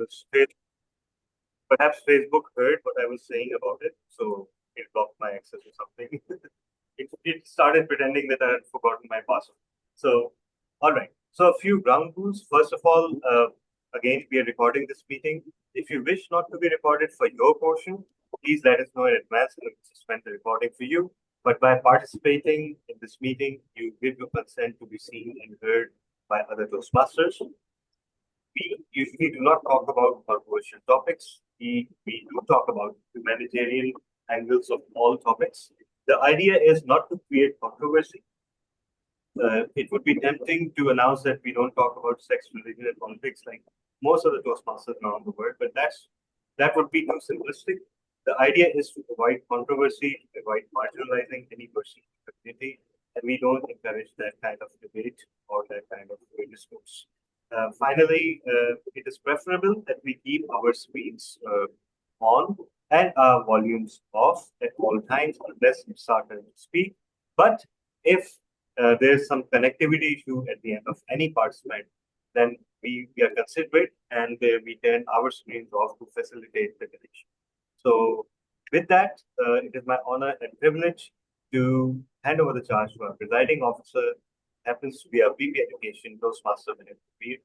was hit. Perhaps Facebook heard what I was saying about it, so it blocked my access or something. it started pretending that I had forgotten my password. So, all right. So, a few ground rules. First of all, again, we are recording this meeting. If you wish not to be recorded for your portion, please let us know in advance and we'll suspend the recording for you. But by participating in this meeting, you give your consent to be seen and heard by other Toastmasters. We usually do not talk about controversial topics. We do talk about humanitarian angles of all topics. The idea is not to create controversy. It would be tempting to announce that we don't talk about sex, religion, and politics like most of the Toastmasters around the world, but that would be too simplistic. The idea is to avoid controversy, to avoid marginalizing any person in the community, and we don't encourage that kind of debate or that kind of discourse. Finally, it is preferable that we keep our screens on and our volumes off at all times unless you start to speak. But if there's some connectivity issue at the end of any participant, then we are considerate and we turn our screens off to facilitate the connection. So with that, it is my honor and privilege to hand over the charge to our presiding officer, happens to be our VP Education, Toastmaster Veer.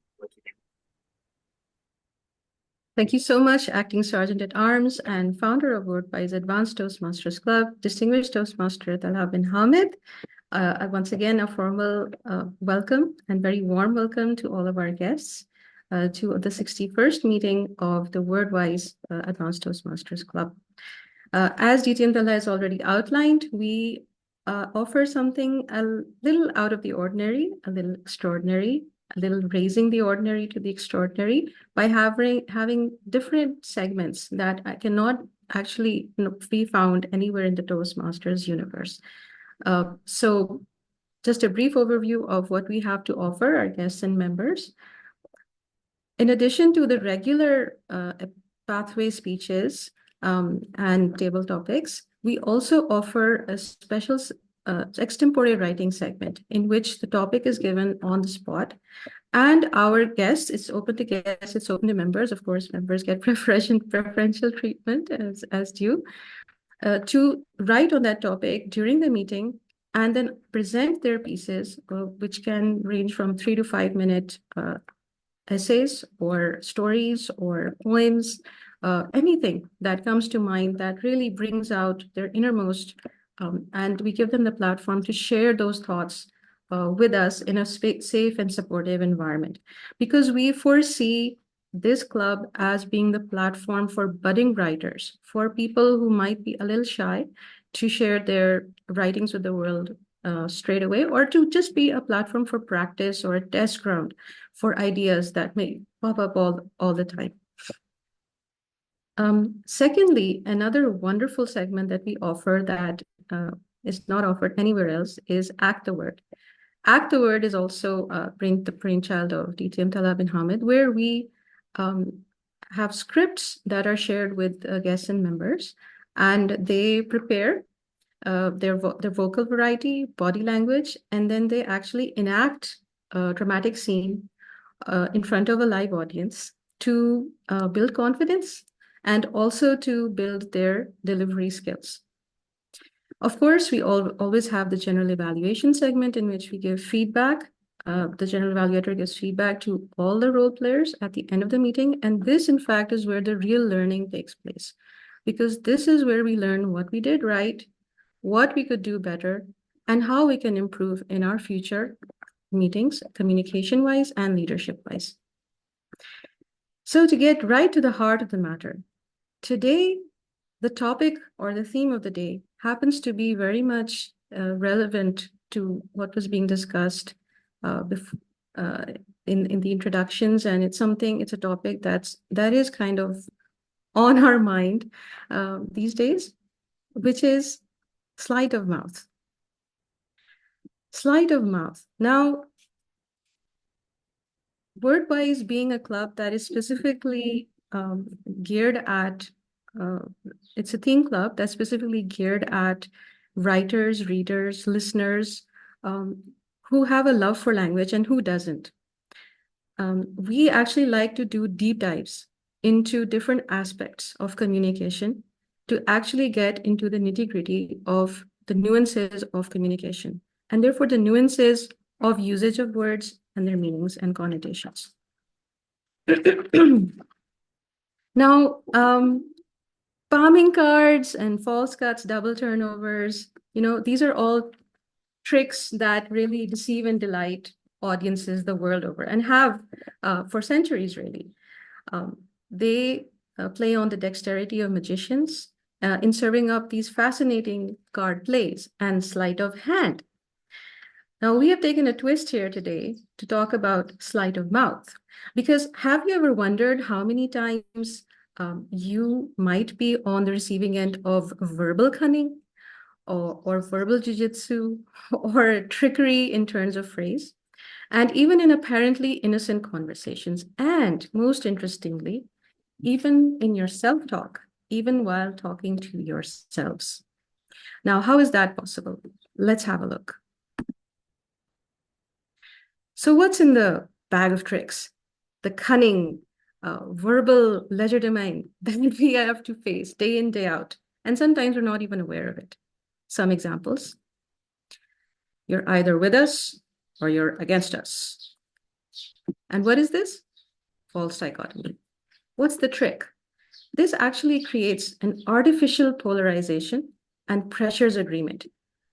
Thank you so much, Acting Sergeant at Arms and founder of WordWise Advanced Toastmasters Club, distinguished Toastmaster Talha bin Hamid. Once again, a formal welcome and very warm welcome to all of our guests to the 61st meeting of the WordWise Advanced Toastmasters Club. As DTM Talha has already outlined, we offer something a little out of the ordinary, a little extraordinary, a little raising the ordinary to the extraordinary by having different segments that cannot actually be found anywhere in the Toastmasters universe. So just a brief overview of what we have to offer our guests and members. In addition to the regular pathway speeches and table topics, we also offer a special extempore writing segment in which the topic is given on the spot. And our guests, it's open to guests, it's open to members. Of course, members get preferential treatment as due. To write on that topic during the meeting and then present their pieces, which can range from 3 to 5 minute essays or stories or poems, anything that comes to mind that really brings out their innermost, and we give them the platform to share those thoughts with us in a safe and supportive environment. Because we foresee this club as being the platform for budding writers, for people who might be a little shy to share their writings with the world straight away, or to just be a platform for practice or a test ground for ideas that may pop up all the time. Secondly, another wonderful segment that we offer that is not offered anywhere else is Act the Word. Act the Word is also the brainchild of DTM Talha bin Hamid, where we have scripts that are shared with guests and members, and they prepare their vocal variety, body language, and then they actually enact a dramatic scene in front of a live audience to build confidence and also to build their delivery skills. Of course, we always have the general evaluation segment in which we give feedback. The general evaluator gives feedback to all the role players at the end of the meeting. And this, in fact, is where the real learning takes place, because this is where we learn what we did right, what we could do better, and how we can improve in our future meetings, communication-wise and leadership-wise. So to get right to the heart of the matter, today, the topic or the theme of the day happens to be very much relevant to what was being discussed in the introductions, and it's a topic that is kind of on our mind these days, which is sleight of mouth. Sleight of mouth. Now, WordWise being a club that is specifically geared at it's a theme club that's specifically geared at writers, readers, listeners who have a love for language and who doesn't. We actually like to do deep dives into different aspects of communication to actually get into the nitty-gritty of the nuances of communication, and therefore the nuances of usage of words and their meanings and connotations. Now, palming cards and false cuts, double turnovers, these are all tricks that really deceive and delight audiences the world over and have for centuries, really. They play on the dexterity of magicians in serving up these fascinating card plays and sleight of hand. Now, we have taken a twist here today to talk about sleight of mouth, because have you ever wondered how many times you might be on the receiving end of verbal cunning or verbal jujitsu or trickery in terms of phrase, and even in apparently innocent conversations, and most interestingly, even in your self-talk, even while talking to yourselves. Now, how is that possible? Let's have a look. So what's in the bag of tricks? The cunning, verbal legerdemain that we have to face day in, day out, and sometimes we're not even aware of it. Some examples. You're either with us or you're against us. And what is this? False dichotomy. What's the trick? This actually creates an artificial polarization and pressures agreement.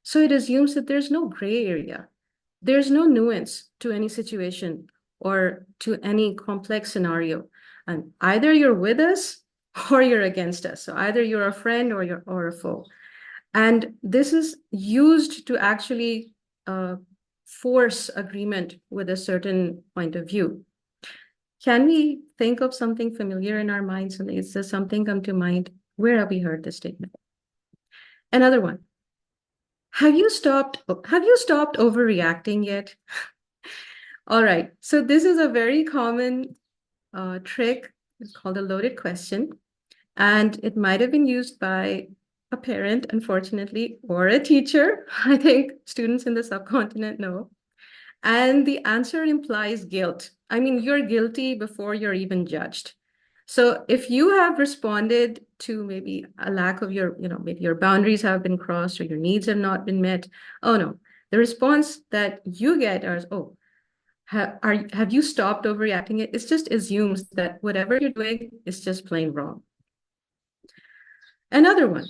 So it assumes that there's no gray area. There's no nuance to any situation or to any complex scenario. And either you're with us or you're against us. So either you're a friend or a foe. And this is used to actually force agreement with a certain point of view. Can we think of something familiar in our minds? And is there something come to mind? Where have we heard this statement? Another one. Have you stopped overreacting yet? All right. So this is a very common trick. It's called a loaded question. And it might have been used by a parent, unfortunately, or a teacher. I think students in the subcontinent know. And the answer implies guilt. I mean, you're guilty before you're even judged. So if you have responded to maybe a lack of maybe your boundaries have been crossed or your needs have not been met, oh no, the response that you get is, oh, have you stopped overreacting it? It just assumes that whatever you're doing is just plain wrong. Another one.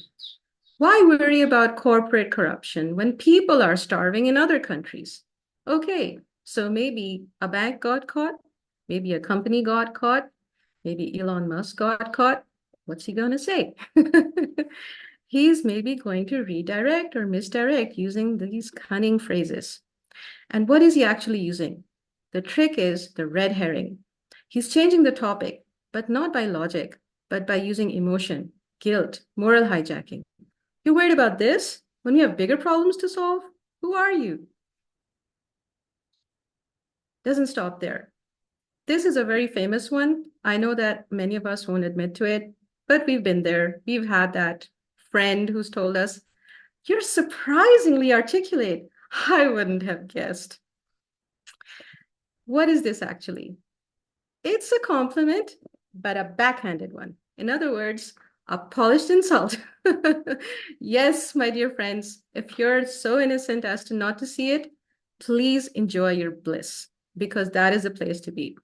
Why worry about corporate corruption when people are starving in other countries? Okay, so maybe a bank got caught, maybe a company got caught, maybe Elon Musk got caught. What's he going to say? He's maybe going to redirect or misdirect using these cunning phrases. And what is he actually using? The trick is the red herring. He's changing the topic, but not by logic, but by using emotion, guilt, moral hijacking. You're worried about this when we have bigger problems to solve? Who are you? Doesn't stop there. This is a very famous one. I know that many of us won't admit to it, but we've been there. We've had that friend who's told us, you're surprisingly articulate. I wouldn't have guessed. What is this actually? It's a compliment, but a backhanded one. In other words, a polished insult. Yes, my dear friends, if you're so innocent as to not to see it, please enjoy your bliss, because that is the place to be.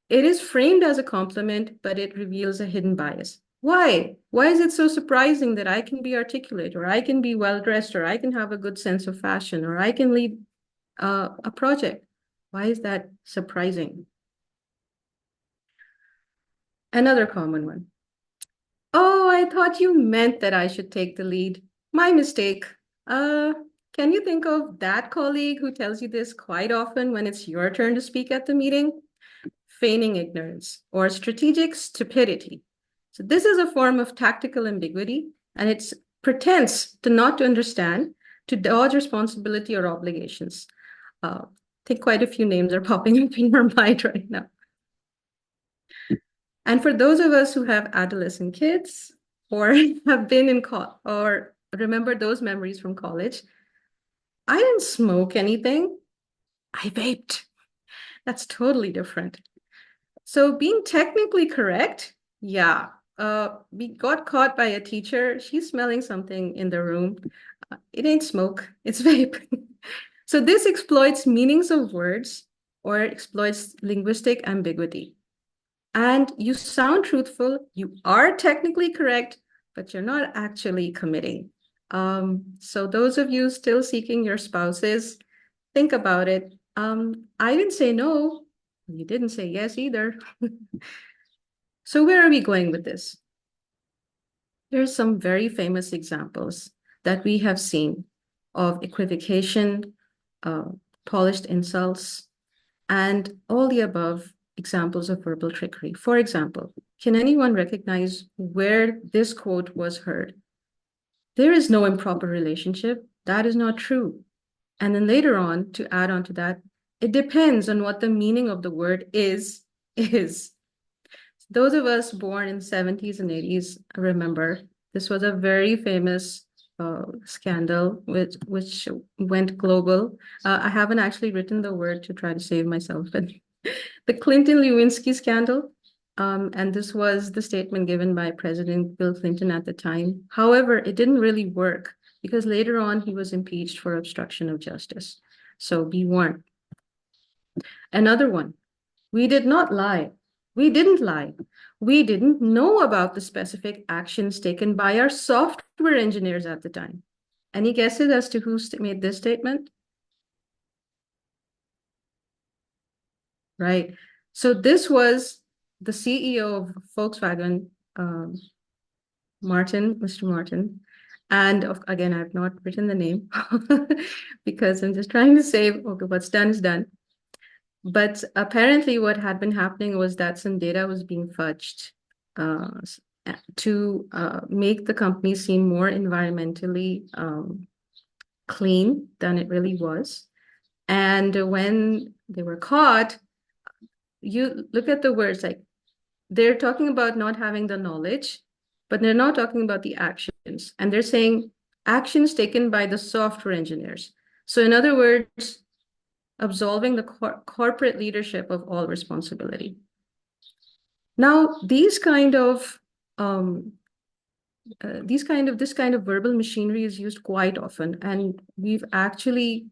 It is framed as a compliment, but it reveals a hidden bias. Why? Why is it so surprising that I can be articulate, or I can be well-dressed, or I can have a good sense of fashion, or I can lead a project? Why is that surprising? Another common one. Oh, I thought you meant that I should take the lead. My mistake. Can you think of that colleague who tells you this quite often when it's your turn to speak at the meeting? Feigning ignorance or strategic stupidity. So this is a form of tactical ambiguity, and it's pretense to not to understand, to dodge responsibility or obligations. I think quite a few names are popping up in your mind right now. And for those of us who have adolescent kids or have been in or remember those memories from college, I didn't smoke anything. I vaped. That's totally different. So being technically correct, yeah. We got caught by a teacher. She's smelling something in the room. It ain't smoke, it's vape. So this exploits meanings of words or exploits linguistic ambiguity. And you sound truthful, you are technically correct, but you're not actually committing. So those of you still seeking your spouses, think about it. I didn't say no. You didn't say yes either. So where are we going with this? There's some very famous examples that we have seen of equivocation, uh, polished insults, and all the above examples of verbal trickery. For example, can anyone recognize where this quote was heard? There is no improper relationship. That is not true. And then later on, to add on to that, it depends on what the meaning of the word is. Those of us born in 70s and 80s remember this was a very famous scandal which went global. I haven't actually written the word to try to save myself, but the Clinton-Lewinsky scandal. And this was the statement given by President Bill Clinton at the time. However, it didn't really work because later on he was impeached for obstruction of justice. So be warned. Another one, we did not lie. We didn't lie. We didn't know about the specific actions taken by our software engineers at the time. Any guesses as to who made this statement? Right. So this was the CEO of Volkswagen, Mr. Martin. And again, I've not written the name because I'm just trying to save, okay, what's done is done. But apparently what had been happening was that some data was being fudged to make the company seem more environmentally clean than it really was. And when they were caught, you look at the words, like they're talking about not having the knowledge, but they're not talking about the actions. And they're saying actions taken by the software engineers. So in other words, absolving the corporate leadership of all responsibility. Now, this kind of this kind of verbal machinery is used quite often, and we've actually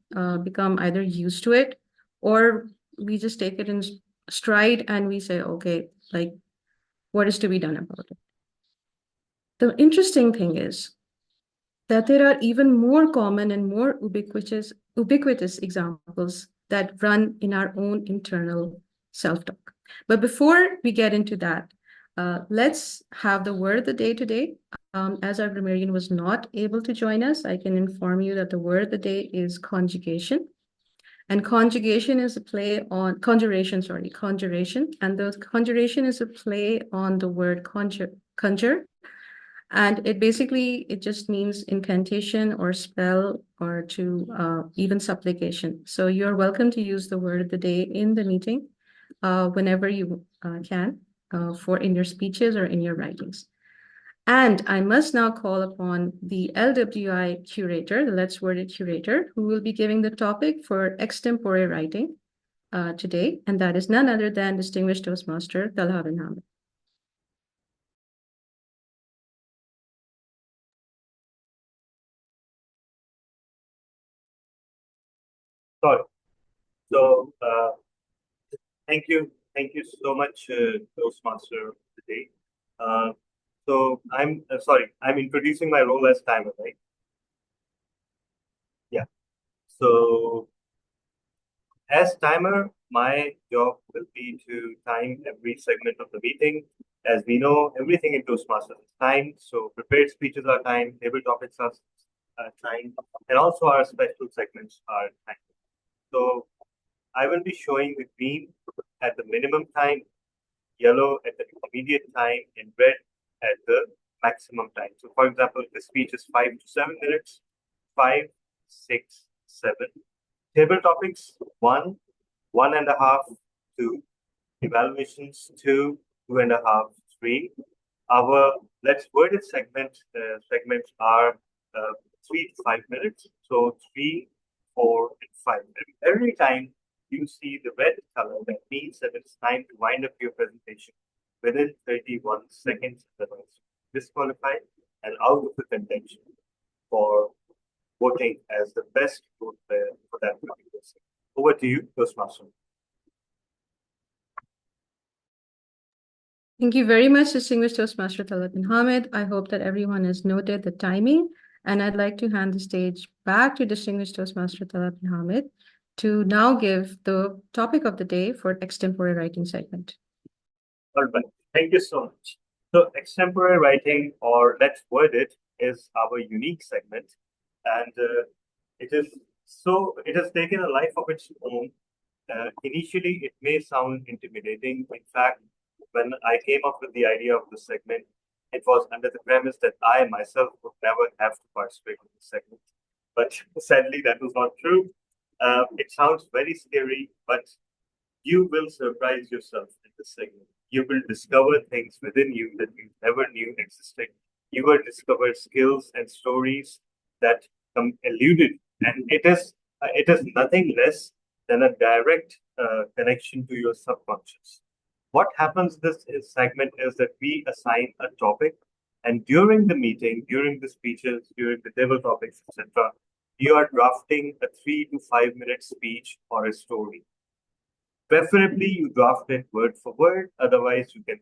become either used to it or we just take it in stride and we say, okay, like, what is to be done about it? The interesting thing is that there are even more common and more ubiquitous examples that run in our own internal self-talk. But before we get into that, let's have the word of the day today. As our grammarian was not able to join us, I can inform you that the word of the day is conjugation. And conjugation is a play on conjuration. And the conjuration is a play on the word conjure. And it just means incantation or spell or to even supplication. So you're welcome to use the word of the day in the meeting whenever you can for in your speeches or in your writings. And I must now call upon the LWI curator, the Let's Word It curator, who will be giving the topic for extempore writing today. And that is none other than distinguished Toastmaster Talha bin Hamid. Sorry. So thank you so much, Toastmaster today. So I'm sorry, I'm introducing my role as timer, right? Yeah. So as timer, my job will be to time every segment of the meeting. As we know, everything in Toastmasters is timed. So prepared speeches are timed, table topics are timed, and also our special segments are timed. So I will be showing the green at the minimum time, yellow at the intermediate time, and red at the maximum time. So for example, the speech is 5 to 7 minutes, 5, 6, 7. Table topics, 1, 1.5, 2. Evaluations, 2, 2.5, 3. Our Let's Word It segments are 3 to 5 minutes. So 3, 4, and 5. Every time you see the red color, that means that it's time to wind up your presentation within 31 seconds. Otherwise, disqualified and out of the contention for voting as the best vote player for that particular segment. Over to you, Toastmaster. Thank you very much, distinguished Toastmaster Talab bin Hamid. I hope that everyone has noted the timing, and I'd like to hand the stage back to distinguished Toastmaster Talab bin Hamid to now give the topic of the day for extempore writing segment. All right, thank you so much. So extempore writing, or let's word it, is our unique segment, and it has taken a life of its own. Initially, it may sound intimidating. In fact, when I came up with the idea of the segment, it was under the premise that I myself would never have to participate in the segment. But sadly, that was not true. It sounds very scary, but you will surprise yourself in this segment. You will discover things within you that you never knew existed. You will discover skills and stories that come eluded, and it is nothing less than a direct connection to your subconscious. What happens this segment is that we assign a topic, and during the meeting, during the speeches, during the table topics, etc., you are drafting a 3 to 5 minute speech or a story. Preferably, you draft it word for word. Otherwise, you can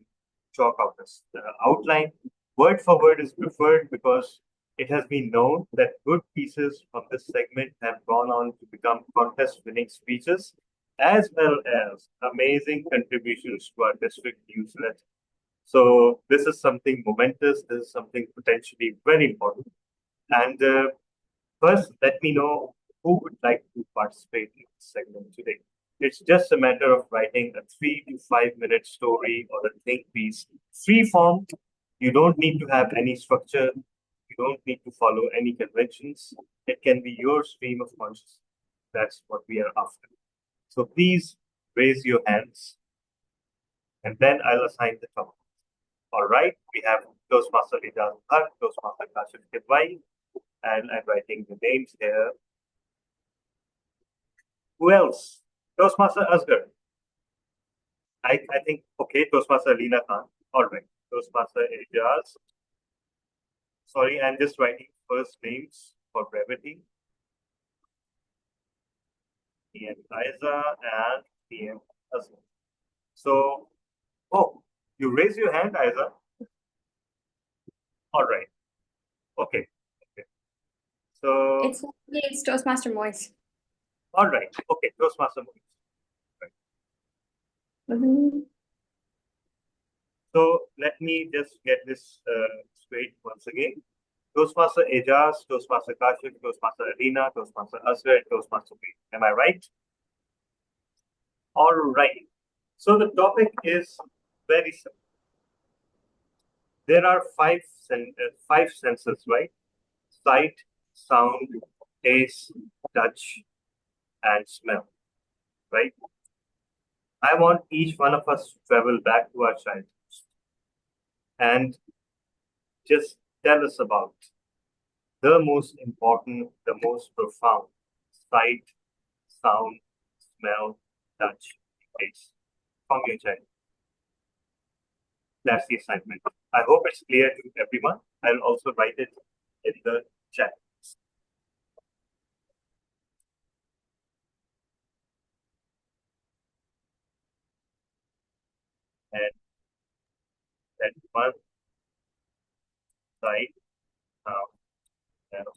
chalk out this outline. Word for word is preferred because it has been known that good pieces from this segment have gone on to become contest-winning speeches, as well as amazing contributions to our district newsletter. So this is something momentous. This is something potentially very important. And first, let me know who would like to participate in this segment today. It's just a matter of writing a 3 to 5 minute story or a think piece, free form. You don't need to have any structure. You don't need to follow any conventions. It can be your stream of consciousness. That's what we are after. So please raise your hands, and then I'll assign the topic. All right, we have Toastmaster Ijaz Bhatt, Toastmaster Kashif Kidwai, and I'm writing the names here. Who else? Toastmaster Asghar. I think, okay, Toastmaster Alina Khan. All right, Toastmaster Ijaz. Sorry, I'm just writing first names for brevity. PM Liza and PM Asghar. So, oh, you raise your hand, Aiza. All right. Okay. Okay. So it's Toastmaster Moise. all right. Okay, Toastmaster Moise. Mm-hmm. So let me just get this straight once again. Toastmaster Ijaz, Toastmaster Kashif, Toastmaster Alina, Toastmaster Asghar, and Toastmaster B. Am I right? All right. So the topic is very simple. There are five senses, right? Sight, sound, taste, touch, and smell, right? I want each one of us to travel back to our childhood and just tell us about the most important, the most profound sight, sound, smell, touch, taste from your childhood. That's the assignment. I hope it's clear to everyone. I'll also write it in the chat. And that one sight, sound, smell,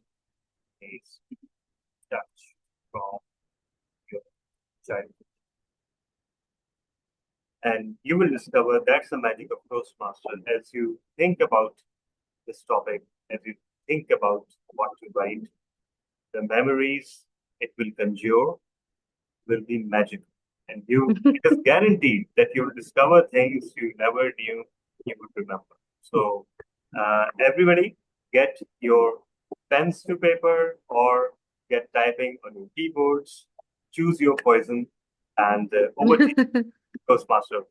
taste, touch from your childhood. And you will discover that's the magic of Toastmaster as you think about this topic, as you think about what to write. The memories it will conjure will be magical. And it is guaranteed that you will discover things you never knew you would remember. So everybody get your pens to paper or get typing on your keyboards. Choose your poison and over to you, Toastmaster.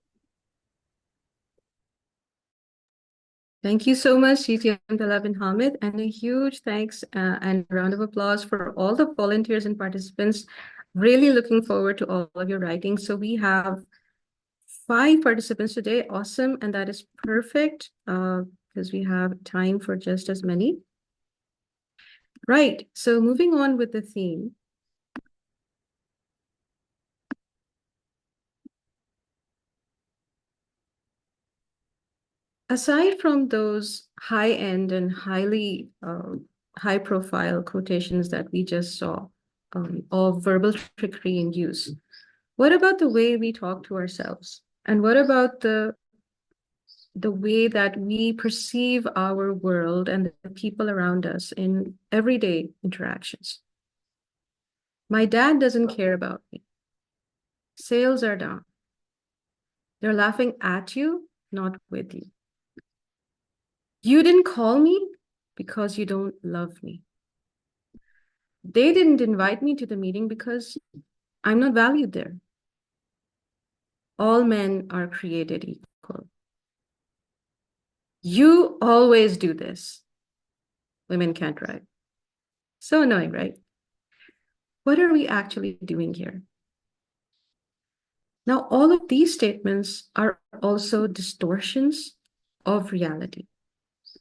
Thank you so much, CTM Talab bin Hamid, and a huge thanks and round of applause for all the volunteers and participants Really looking forward to all of your writing. So we have 5 participants today. Awesome. And that is perfect because we have time for just as many. Right. So moving on with the theme. Aside from those high-end and highly high-profile quotations that we just saw of verbal trickery in use, what about the way we talk to ourselves? And what about the way that we perceive our world and the people around us in everyday interactions? My dad doesn't care about me. Sales are down. They're laughing at you, not with you. You didn't call me because you don't love me. They didn't invite me to the meeting because I'm not valued there. All men are created equal. You always do this. Women can't drive. So annoying, right? What are we actually doing here? Now, all of these statements are also distortions of reality,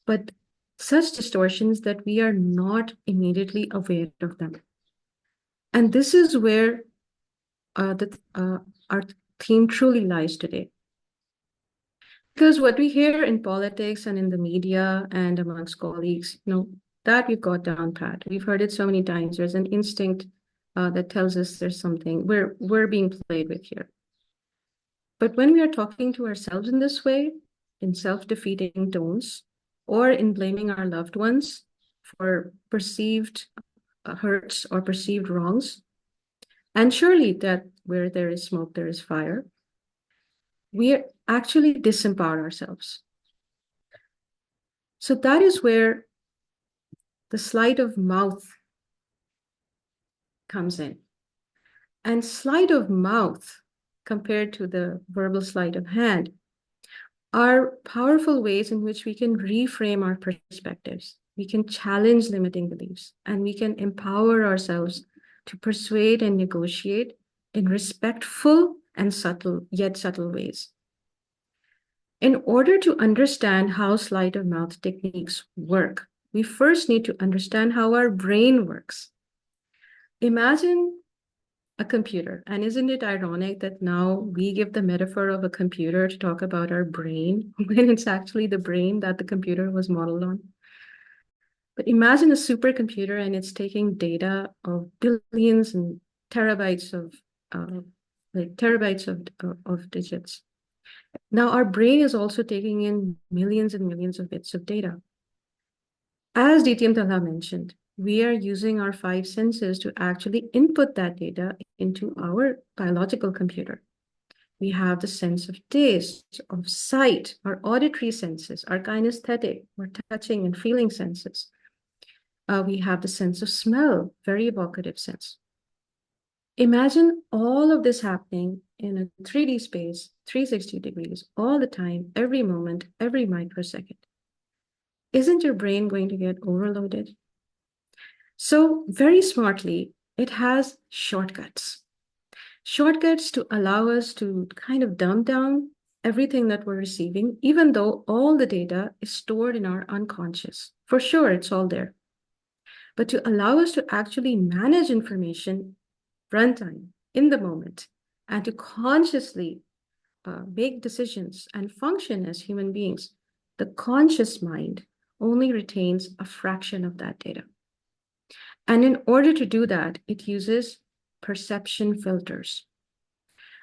but such distortions that we are not immediately aware of them. And this is where our theme truly lies today. Because what we hear in politics and in the media and amongst colleagues, that we've got down pat. We've heard it so many times. There's an instinct that tells us there's something we're being played with here. But when we are talking to ourselves in this way, in self-defeating tones, or in blaming our loved ones for perceived hurts or perceived wrongs, and surely that where there is smoke, there is fire, we actually disempower ourselves. So that is where the sleight of mouth comes in. And sleight of mouth, compared to the verbal sleight of hand, are powerful ways in which we can reframe our perspectives. We can challenge limiting beliefs, and we can empower ourselves to persuade and negotiate in respectful and yet subtle ways. In order to understand how sleight of mouth techniques work, we first need to understand how our brain works. Imagine a computer, and isn't it ironic that now we give the metaphor of a computer to talk about our brain when it's actually the brain that the computer was modeled on? But imagine a supercomputer and it's taking data of billions and terabytes of digits. Now our brain is also taking in millions and millions of bits of data. As DTM Talha mentioned, we are using our 5 senses to actually input that data into our biological computer. We have the sense of taste, of sight, our auditory senses, our kinesthetic, our touching and feeling senses. We have the sense of smell, very evocative sense. Imagine all of this happening in a 3D space, 360 degrees, all the time, every moment, every microsecond. Isn't your brain going to get overloaded? So very smartly, it has shortcuts. Shortcuts to allow us to kind of dumb down everything that we're receiving, even though all the data is stored in our unconscious. For sure, it's all there. But to allow us to actually manage information runtime in the moment and to consciously make decisions and function as human beings, the conscious mind only retains a fraction of that data. And in order to do that, it uses perception filters.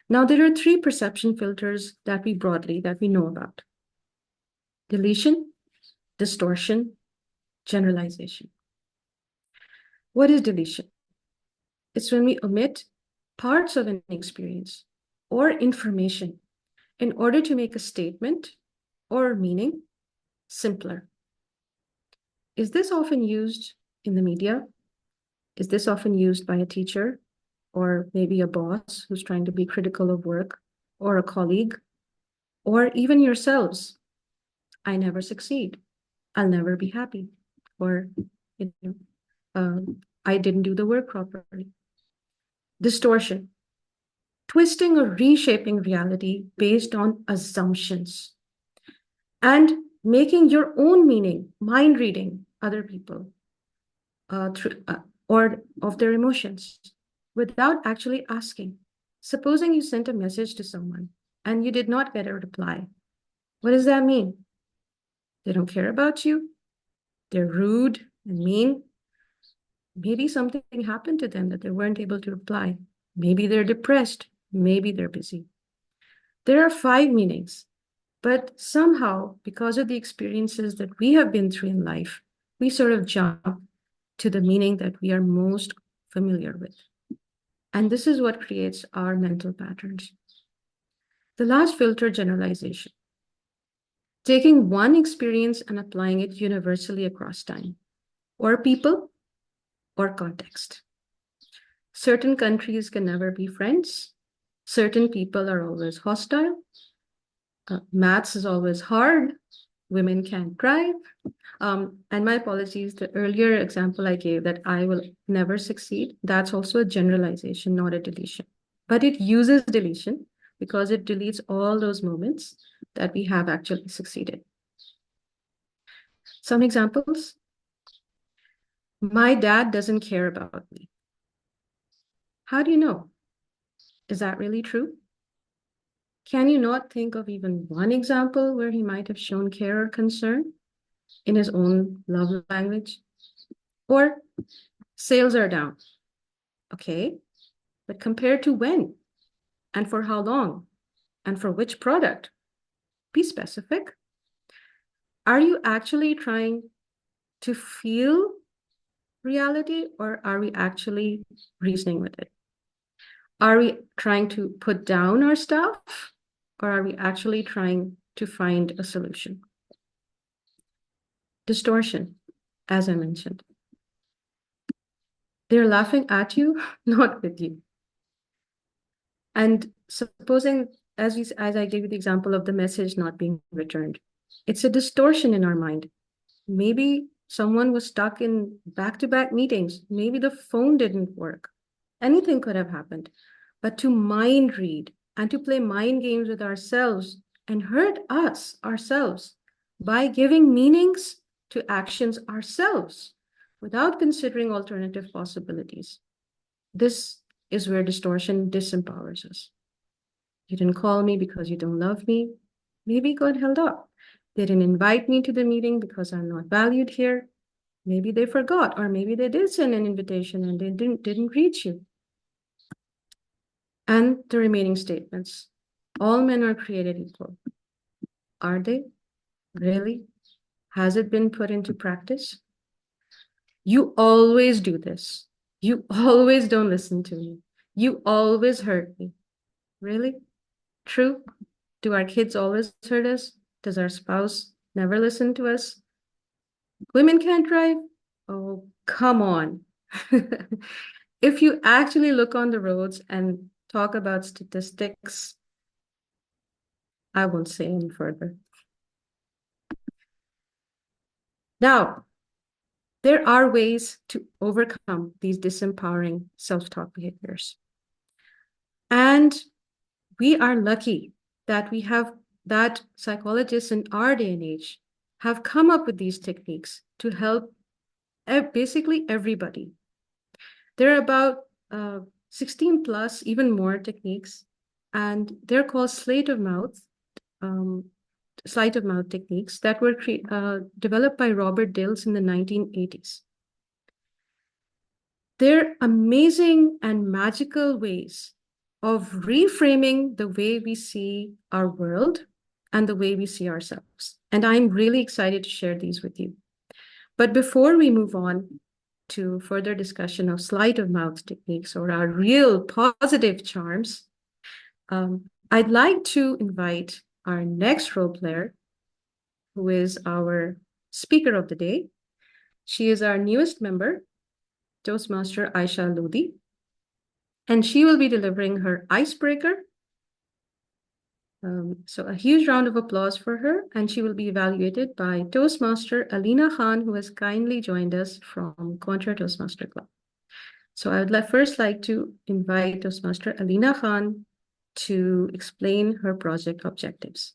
Now, there are 3 perception filters that we know about: deletion, distortion, generalization. What is deletion? It's when we omit parts of an experience or information in order to make a statement or meaning simpler. Is this often used in the media? Is this often used by a teacher or maybe a boss who's trying to be critical of work, or a colleague, or even yourselves? I never succeed. I'll never be happy. Or, I didn't do the work properly. Distortion, twisting or reshaping reality based on assumptions, and making your own meaning, mind reading other people or of their emotions without actually asking. Supposing you sent a message to someone and you did not get a reply. What does that mean? They don't care about you. They're rude and mean. Maybe something happened to them that they weren't able to reply. Maybe they're depressed. Maybe they're busy. There are 5 meanings, but somehow, because of the experiences that we have been through in life, we sort of jump to the meaning that we are most familiar with. And this is what creates our mental patterns. The last filter, generalization. Taking one experience and applying it universally across time, or people, or context. Certain countries can never be friends. Certain people are always hostile. Maths is always hard. Women can't drive. And my apologies, the earlier example I gave that I will never succeed, that's also a generalization, not a deletion. But it uses deletion because it deletes all those moments that we have actually succeeded. Some examples. My dad doesn't care about me. How do you know? Is that really true? Can you not think of even one example where he might have shown care or concern in his own love language? Or sales are down. Okay, but compared to when? And for how long? And for which product? Be specific. Are you actually trying to feel reality, or are we actually reasoning with it? Are we trying to put down our stuff, or are we actually trying to find a solution? Distortion, as I mentioned. They're laughing at you, not with you. And supposing, as I gave you the example of the message not being returned, it's a distortion in our mind. Maybe someone was stuck in back-to-back meetings. Maybe the phone didn't work. Anything could have happened. But to mind read and to play mind games with ourselves and hurt us ourselves by giving meanings to actions ourselves without considering alternative possibilities. This is where distortion disempowers us. You didn't call me because you don't love me. Maybe God held up. They didn't invite me to the meeting because I'm not valued here. Maybe they forgot, or maybe they did send an invitation and they didn't reach you. And the remaining statements. All men are created equal. Are they? Really? Has it been put into practice? You always do this. You always don't listen to me. You always hurt me. Really? True? Do our kids always hurt us? Does our spouse never listen to us? Women can't drive? Oh, come on. If you actually look on the roads and talk about statistics, I won't say any further. Now, there are ways to overcome these disempowering self-talk behaviors. And we are lucky that we have that psychologists in our day and age have come up with these techniques to help basically everybody. There are about 16 plus, even more techniques, and they're called sleight of mouth techniques that were developed by Robert Dills in the 1980s. They're amazing and magical ways of reframing the way we see our world and the way we see ourselves. And I'm really excited to share these with you. But before we move on to further discussion of sleight of mouth techniques or our real positive charms, I'd like to invite our next role player, who is our speaker of the day. She is our newest member, Toastmaster Aisha Lodi, and she will be delivering her icebreaker. So a huge round of applause for her, and she will be evaluated by Toastmaster Alina Khan, who has kindly joined us from Contra Toastmaster Club. So I would first like to invite Toastmaster Alina Khan to explain her project objectives.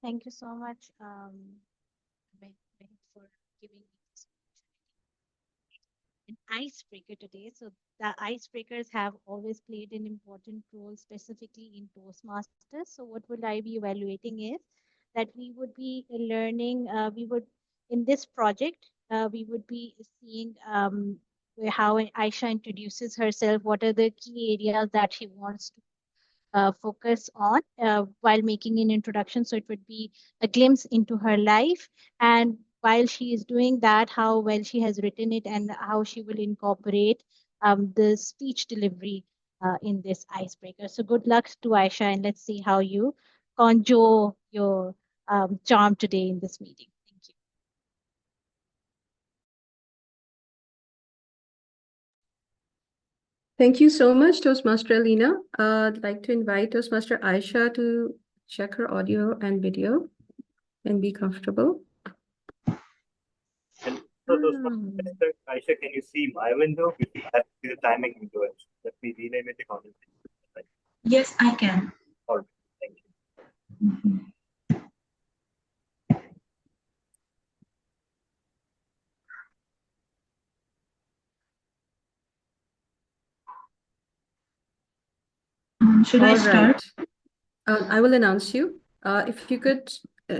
Thank you so much, Meg, for giving me this opportunity. An icebreaker today. So the icebreakers have always played an important role, specifically in Toastmasters. So what would I be evaluating is that we would be learning, in this project, we would be seeing how Aisha introduces herself, what are the key areas that she wants to focus on while making an introduction. So it would be a glimpse into her life. And while she is doing that, how well she has written it and how she will incorporate the speech delivery in this icebreaker. So good luck to Aisha, and let's see how you conjure your charm today in this meeting. Thank you. Thank you so much, Toastmaster Alina. I'd like to invite Toastmaster Aisha to check her audio and video and be comfortable. And so Toastmaster Aisha, can you see my window? I have to see the timing window. Let me rename it accordingly. Right. Yes, I can. All right. Thank you. Should I start? I will announce you. If you could,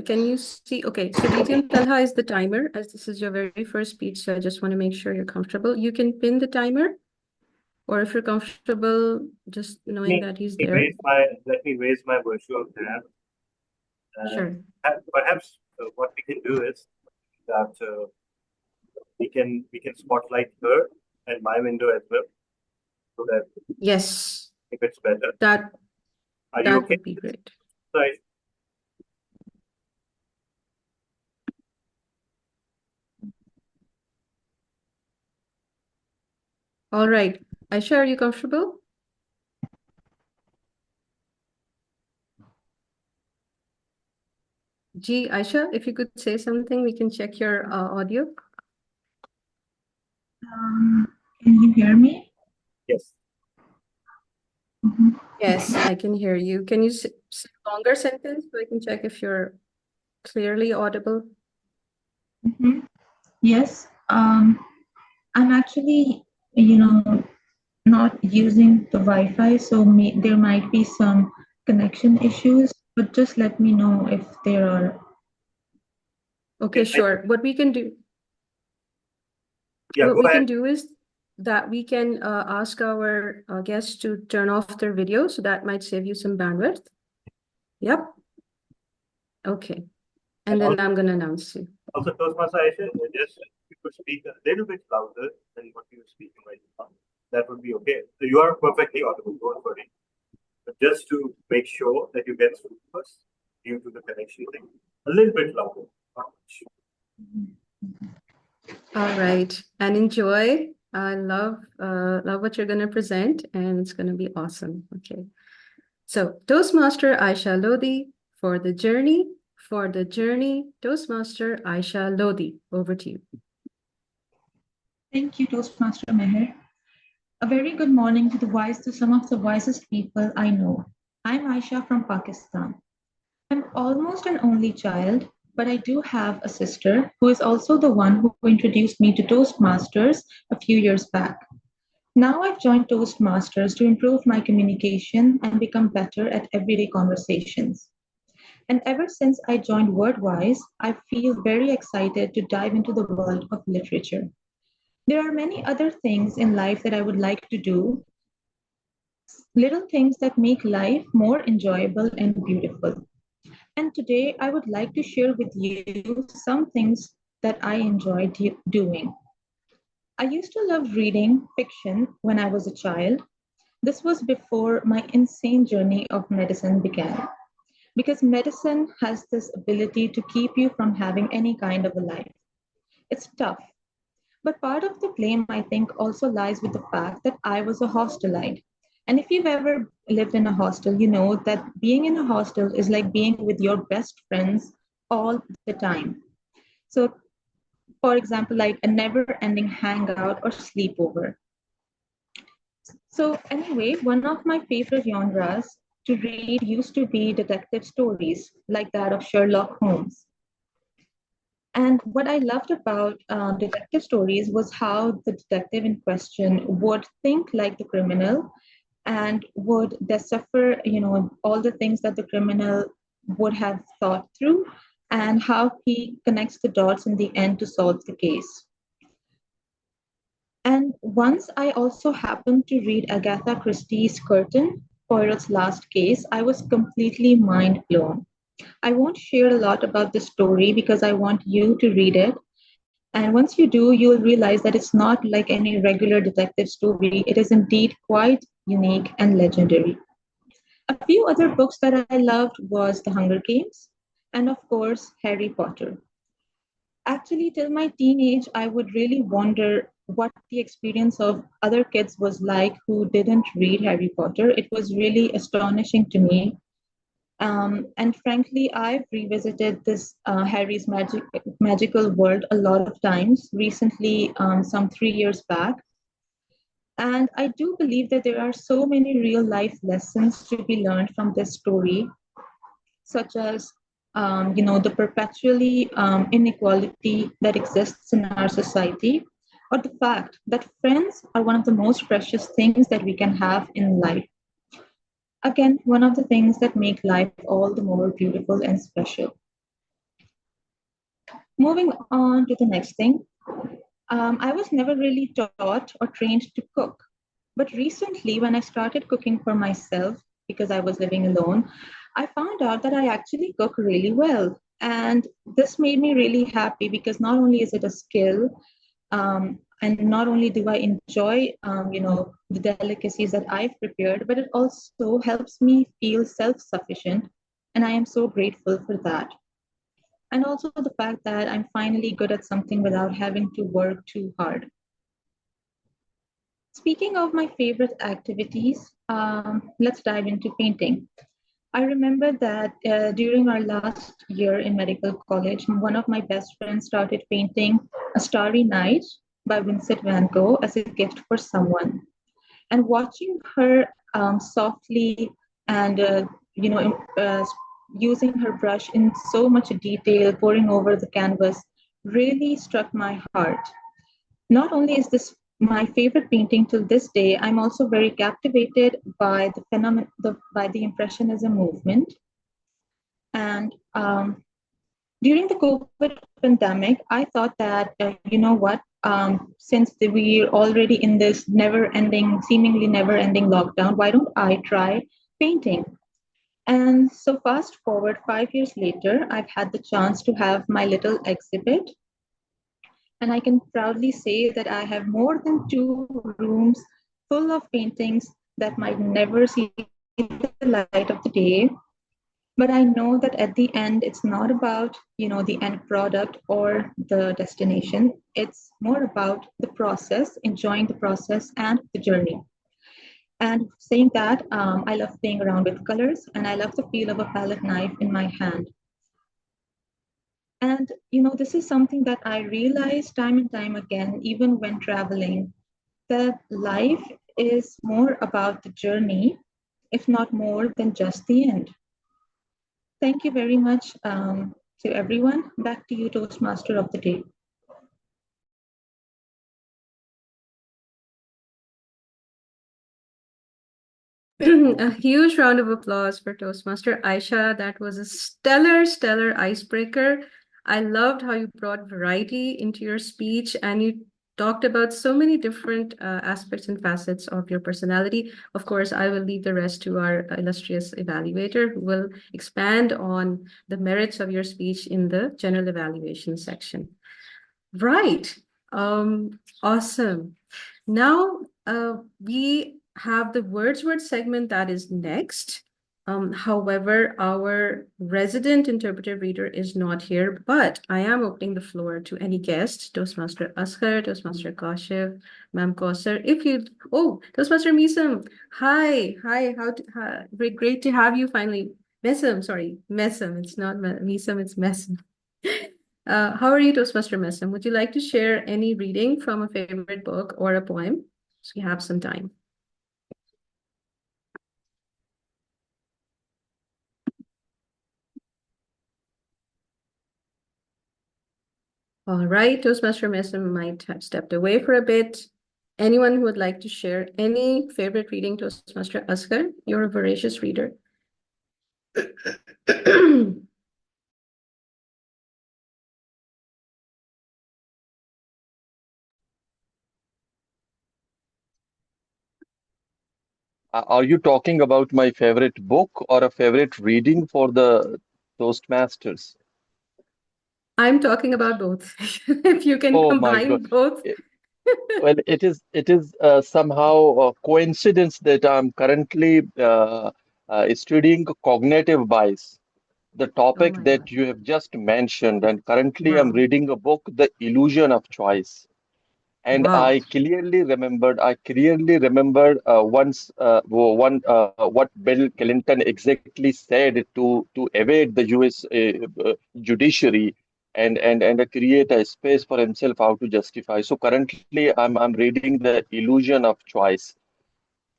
can you see? Okay, so Diti Talha is the timer, as this is your very first speech, so I just want to make sure you're comfortable. You can pin the timer, or if you're comfortable, just knowing that he's there. Let me raise my virtual hand. Sure. Perhaps what we can do is that we can spotlight her and my window as well, so that Yes, if it's better. that Are you okay? would be great. Right. All right. Aisha, are you comfortable? Gee, Aisha, if you could say something, we can check your audio. Can you hear me? Yes. Yes, I can hear you. Can you say a longer sentence so I can check if you're clearly audible? Yes. I'm actually, not using the Wi-Fi, so there might be some connection issues, but just let me know if there are. Okay, sure. What we can do, Yeah, what go we ahead. can do is that we can ask our guests to turn off their video, so that might save you some bandwidth. Yep. Okay. And then I'm going to announce you. Also, Toastmaster Aisha, just if you could speak a little bit louder than what you're speaking right now, that would be okay. So you are perfectly audible, don't worry. But just to make sure that you get through first, due to the connection thing, a little bit louder, not much. All right, and enjoy. I love what you're going to present, and it's going to be awesome. Okay, so Toastmaster Aisha Lodi for the journey. Toastmaster Aisha Lodi, over to you. Thank you, Toastmaster Meher. A very good morning to some of the wisest people I know. I'm Aisha from Pakistan. I'm almost an only child, but I do have a sister who is also the one who introduced me to Toastmasters a few years back. Now I've joined Toastmasters to improve my communication and become better at everyday conversations. And ever since I joined WordWise, I feel very excited to dive into the world of literature. There are many other things in life that I would like to do, little things that make life more enjoyable and beautiful. And today I would like to share with you some things that I enjoy doing. I used to love reading fiction when I was a child. This was before my insane journey of medicine began. Because medicine has this ability to keep you from having any kind of a life. It's tough. But part of the blame, I think, also lies with the fact that I was a hostelite. And if you've ever lived in a hostel, you know that being in a hostel is like being with your best friends all the time. So, for example, like a never-ending hangout or sleepover. So anyway, one of my favorite genres to read used to be detective stories, like that of Sherlock Holmes. And what I loved about detective stories was how the detective in question would think like the criminal and would decipher, all the things that the criminal would have thought through and how he connects the dots in the end to solve the case. And once I also happened to read Agatha Christie's Curtain, Poirot's Last Case, I was completely mind blown. I won't share a lot about the story because I want you to read it. And once you do, you'll realize that it's not like any regular detective story. It is indeed quite unique and legendary. A few other books that I loved was The Hunger Games and of course Harry Potter. Actually, till my teenage, I would really wonder what the experience of other kids was like who didn't read Harry Potter. It was really astonishing to me. And frankly, I've revisited this Harry's magical world a lot of times, recently, some 3 years back. And I do believe that there are so many real life lessons to be learned from this story, such as the perpetually inequality that exists in our society, or the fact that friends are one of the most precious things that we can have in life. Again, one of the things that make life all the more beautiful and special. Moving on to the next thing, I was never really taught or trained to cook. But recently, when I started cooking for myself, because I was living alone, I found out that I actually cook really well. And this made me really happy because not only is it a skill, and not only do I enjoy, the delicacies that I've prepared, but it also helps me feel self-sufficient. And I am so grateful for that. And also the fact that I'm finally good at something without having to work too hard. Speaking of my favorite activities, let's dive into painting. I remember that during our last year in medical college, one of my best friends started painting A Starry Night by Vincent van Gogh as a gift for someone. And watching her softly and using her brush in so much detail, pouring over the canvas, really struck my heart. Not only is this my favorite painting till this day, I'm also very captivated by the by the Impressionism movement. And during the COVID pandemic, I thought that, since we're already in this seemingly never-ending lockdown, why don't I try painting? And so fast forward 5 years later, I've had the chance to have my little exhibit. And I can proudly say that I have more than 2 rooms full of paintings that might never see the light of the day. But I know that at the end, it's not about, the end product or the destination. It's more about the process, enjoying the process and the journey. And saying that, I love playing around with colors and I love the feel of a palette knife in my hand. And, this is something that I realize time and time again, even when traveling, that life is more about the journey, if not more than just the end. Thank you very much to everyone. Back to you, Toastmaster of the Day. A huge round of applause for Toastmaster Aisha. That was a stellar icebreaker. I loved how you brought variety into your speech and you talked about so many different aspects and facets of your personality. Of course, I will leave the rest to our illustrious evaluator who will expand on the merits of your speech in the general evaluation section. Right. Awesome. Now we have the Wordsworth segment that is next. However, our resident interpretive reader is not here, but I am opening the floor to any guest, Toastmaster Asghar, Toastmaster Kashif, Ma'am Kausar. Toastmaster Misam, hi, great to have you finally. Messam, sorry, Messam. It's not Mesam, it's Messam. How are you, Toastmaster Messam? Would you like to share any reading from a favorite book or a poem? So we have some time. All right, Toastmaster Messam might have stepped away for a bit. Anyone who would like to share any favorite reading, Toastmaster Asghar? You're a voracious reader. Are you talking about my favorite book or a favorite reading for the Toastmasters? I'm talking about both. If you can Oh my combine God. both. I- Well, it is somehow a coincidence that I'm currently studying cognitive bias, the Oh topic my God. that you have just mentioned, and currently I'm Wow. reading a book, The Illusion of Choice. And Wow. I clearly remembered once what Bill Clinton exactly said to evade the U.S. Judiciary and create a space for himself how to justify. So currently, I'm reading The Illusion of Choice.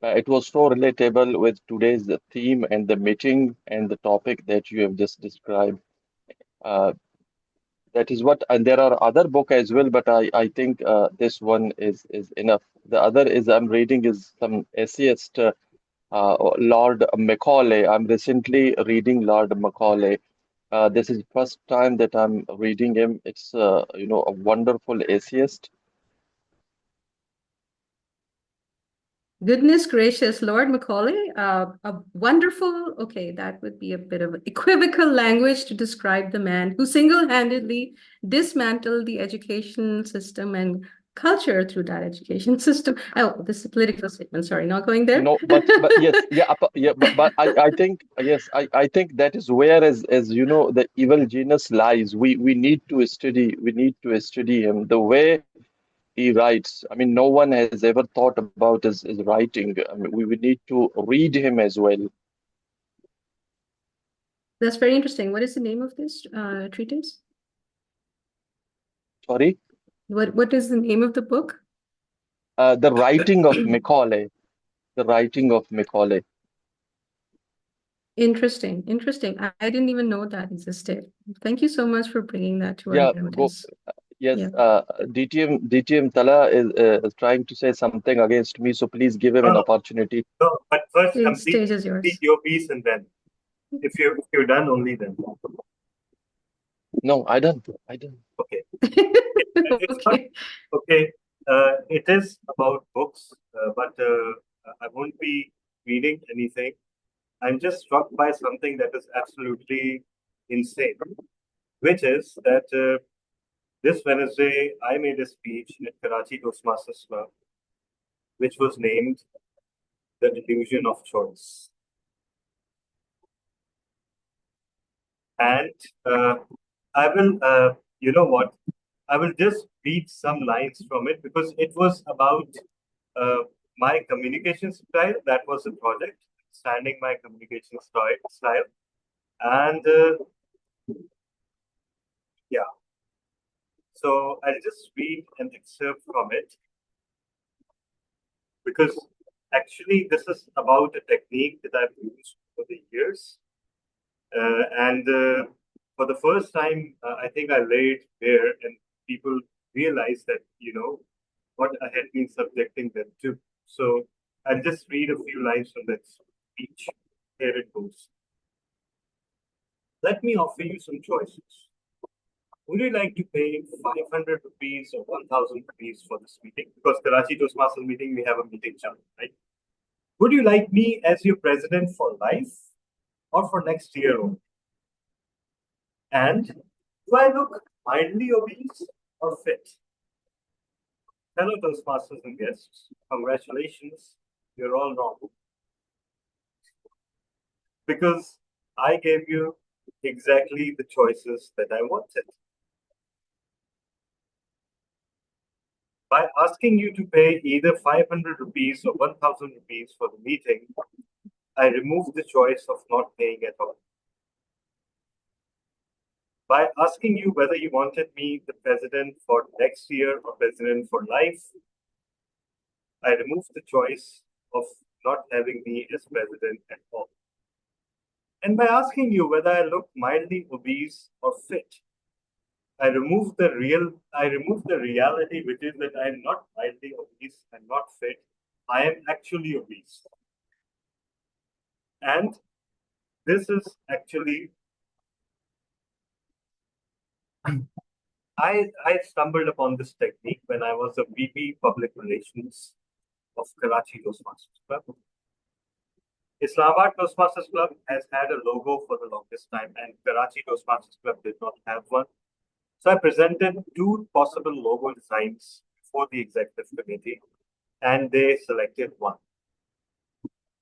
It was so relatable with today's theme and the meeting and the topic that you have just described. Uh, that is what, and there are other book as well, but I think this one is enough. The other is I'm reading is some essayist, Lord Macaulay. I'm recently reading Lord Macaulay. This is first time that I'm reading him. It's a wonderful essayist. Goodness gracious, Lord Macaulay, a wonderful, okay, that would be a bit of equivocal language to describe the man who single-handedly dismantled the education system and culture through that education system. Oh, this is a political statement. Sorry, not going there. No, but yes, yeah, yeah, but I think yes, I think that is where as you know the evil genius lies. We need to study him the way he writes. I mean, no one has ever thought about his writing. I mean, we need to read him as well. That's very interesting. What is the name of this treatise? Sorry, What is the name of the book? the writing of Macaulay, the writing of Macaulay. Interesting, interesting. I didn't even know that existed. Thank you so much for bringing that to our Yeah, go. notice. Yes, Yeah, DTM Tala is trying to say something against me, so please give him No, an no, opportunity. no. But first, the stage is complete yours. your piece, and then if you're done, only then. No, I don't. I don't. Okay. It's not Okay. okay. It is about books, but I won't be reading anything. I'm just struck by something that is absolutely insane, which is that this Wednesday I made a speech at Karachi Toastmasters Club, which was named The Illusion of Choice. And I will, you know what? I will just read some lines from it because it was about uh, my communication style. That was the project, understanding my communication style. And yeah, so I'll just read an excerpt from it because actually this is about a technique that I've used for the years. And for the first time, I think I laid bare and people realized that, what I had been subjecting them to. So I'll just read a few lines from that speech. Here it goes. Let me offer you some choices. Would you like to pay 500 rupees or 1,000 rupees for this meeting? Because Karachi Toastmasters meeting, we have a meeting channel, right? Would you like me as your president for life or for next year only? And do I look mildly obese or fit? Hello, Toastmasters and guests. Congratulations. You're all wrong. Because I gave you exactly the choices that I wanted. By asking you to pay either 500 rupees or 1,000 rupees for the meeting, I removed the choice of not paying at all. by asking you whether you wanted me the president for next year or president for life, I removed the choice of not having me as president at all. And by asking you whether I look mildly obese or fit, I removed the reality, which is that I'm not mildly obese, I'm not fit, I am actually obese. And this is actually, I stumbled upon this technique when I was a VP Public Relations of Karachi Toastmasters Club. Islamabad Toastmasters Club has had a logo for the longest time, and Karachi Toastmasters Club did not have one. So I presented two possible logo designs for the executive committee, and they selected one.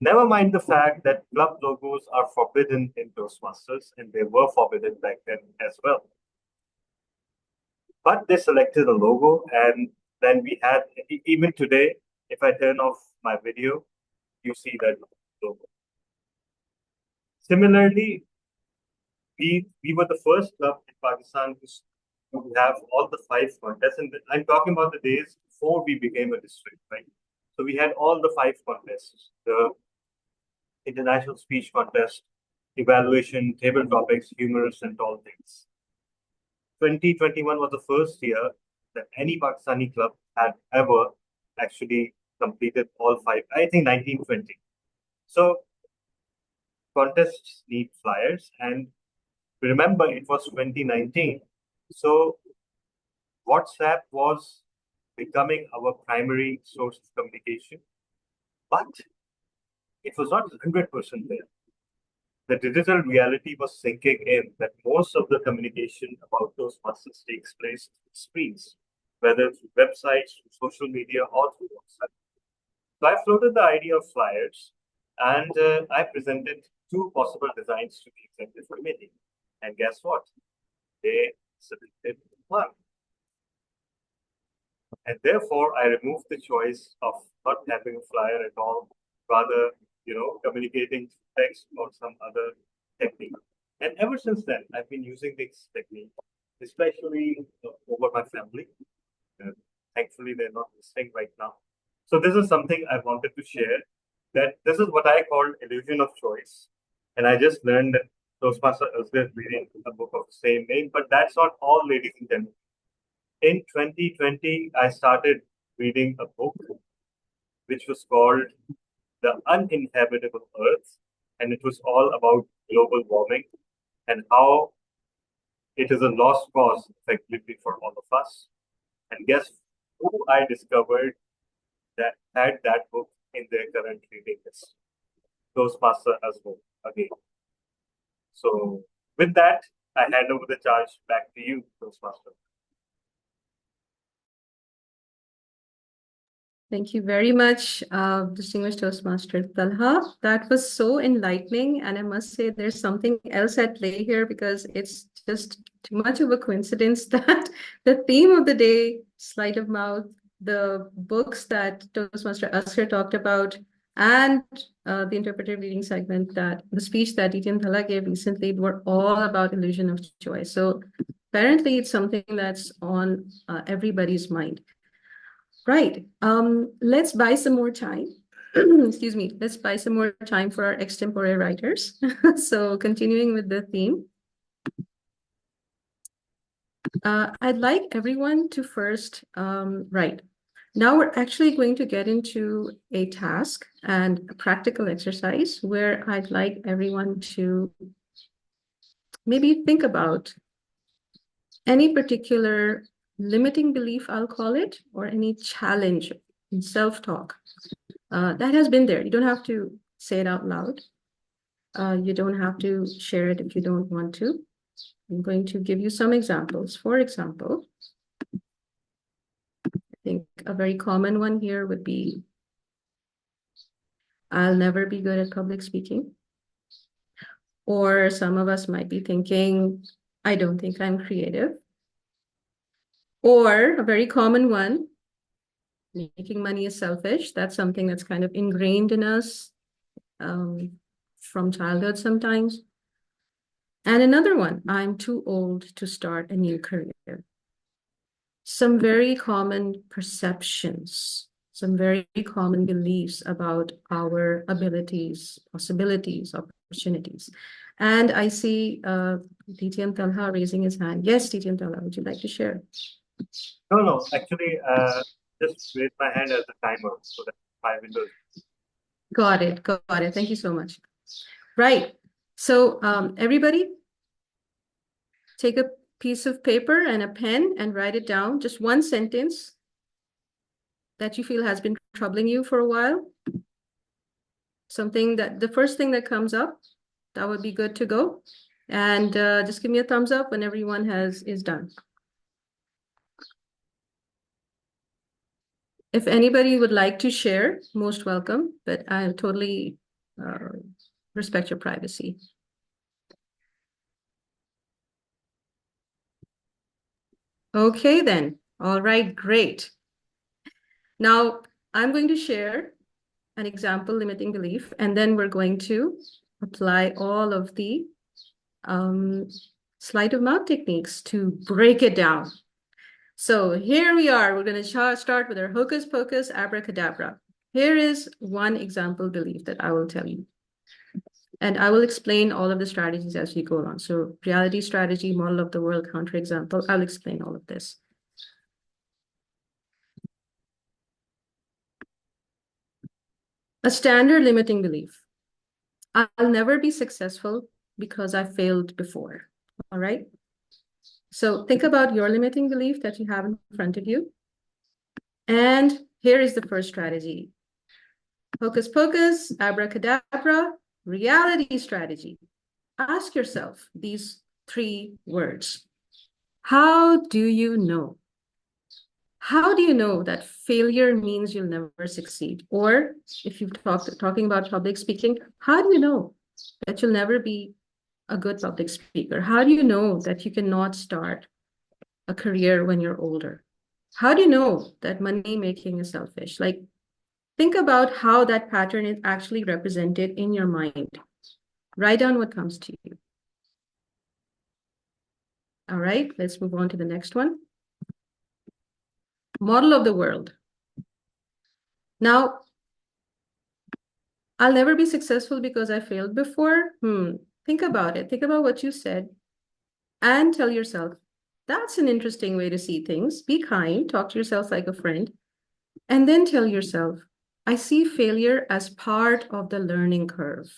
Never mind the fact that club logos are forbidden in Toastmasters, and they were forbidden back then as well. But they selected a logo, and then we had, even today, if I turn off my video, you see that logo. Similarly, we were the first club in Pakistan to have all the 5 contests, and I'm talking about the days before we became a district, right? So we had all the 5 contests: the international speech contest, evaluation, table topics, humorous, and all things. 2021 was the first year that any Pakistani club had ever actually completed all 5. I think 1920. So contests need flyers, and remember it was 2019. So WhatsApp was becoming our primary source of communication, but it was not 100% there. The digital reality was sinking in that most of the communication about those muscles takes place through screens, whether through websites, through social media, or through WhatsApp. So I floated the idea of flyers, and I presented 2 possible designs to the executive committee. And guess what? They selected one. And therefore, I removed the choice of not having a flyer at all, rather, communicating text or some other technique. And ever since then, I've been using this technique, especially over my family. Thankfully, they're not listening right now. So this is something I wanted to share, that this is what I call illusion of choice. And I just learned that Toastmaster Asghar reading a book of the same name, but that's not all, ladies and gentlemen. In 2020, I started reading a book which was called The Uninhabitable Earth, and it was all about global warming and how it is a lost cause effectively for all of us. And guess who I discovered that had that book in their current reading list? Toastmaster Asghar again. So with that, I hand over the charge back to you, Toastmaster. Thank you very much, distinguished Toastmaster Talha. That was so enlightening, and I must say there's something else at play here, because it's just too much of a coincidence that the theme of the day, sleight of mouth, the books that Toastmaster Asghar talked about, and the interpretive reading segment, that the speech that DTM Talha gave recently, were all about illusion of choice. So apparently it's something that's on everybody's mind. Right. Let's buy some more time. Excuse me. Let's buy some more time for our extempore writers. So continuing with the theme, I'd like everyone to first write. Now we're actually going to get into a task and a practical exercise where I'd like everyone to maybe think about any particular limiting belief, I'll call it, or any challenge in self-talk that has been there. You don't have to say it out loud. You don't have to share it if you don't want to. I'm going to give you some examples. For example, I think a very common one here would be, I'll never be good at public speaking. Or some of us might be thinking, I don't think I'm creative. Or a very common one, making money is selfish. That's something that's kind of ingrained in us from childhood sometimes. And another one, I'm too old to start a new career. Some very common perceptions, some very common beliefs about our abilities, possibilities, opportunities. And I see TTM Talha raising his hand. Yes, TTM Talha, would you like to share? No, actually, just raise my hand as a timer so that my windows. Got it. Thank you so much. Right. So everybody, take a piece of paper and a pen and write it down. Just one sentence that you feel has been troubling you for a while. Something that the first thing that comes up, that would be good to go. And just give me a thumbs up when everyone is done. If anybody would like to share, most welcome, but I totally respect your privacy. Okay, then. All right, great. Now, I'm going to share an example limiting belief, and then we're going to apply all of the sleight of mouth techniques to break it down. So here we are. We're going to start with our hocus pocus abracadabra. Here is one example belief that I will tell you. And I will explain all of the strategies as we go along. So reality strategy, model of the world, counterexample, I'll explain all of this. A standard limiting belief. I'll never be successful because I failed before. All right. So think about your limiting belief that you have in front of you. And here is the first strategy. Hocus pocus, abracadabra, reality strategy. Ask yourself these 3 words. How do you know? How do you know that failure means you'll never succeed? Or if you've talking about public speaking, how do you know that you'll never be a good public speaker? How do you know that you cannot start a career when you're older? How do you know that money making is selfish? Like, think about how that pattern is actually represented in your mind. Write down what comes to you. All right, let's move on to the next one. Model of the world. Now, I'll never be successful because I failed before. Think about it. Think about what you said and tell yourself, that's an interesting way to see things. Be kind, talk to yourself like a friend, and then tell yourself, I see failure as part of the learning curve.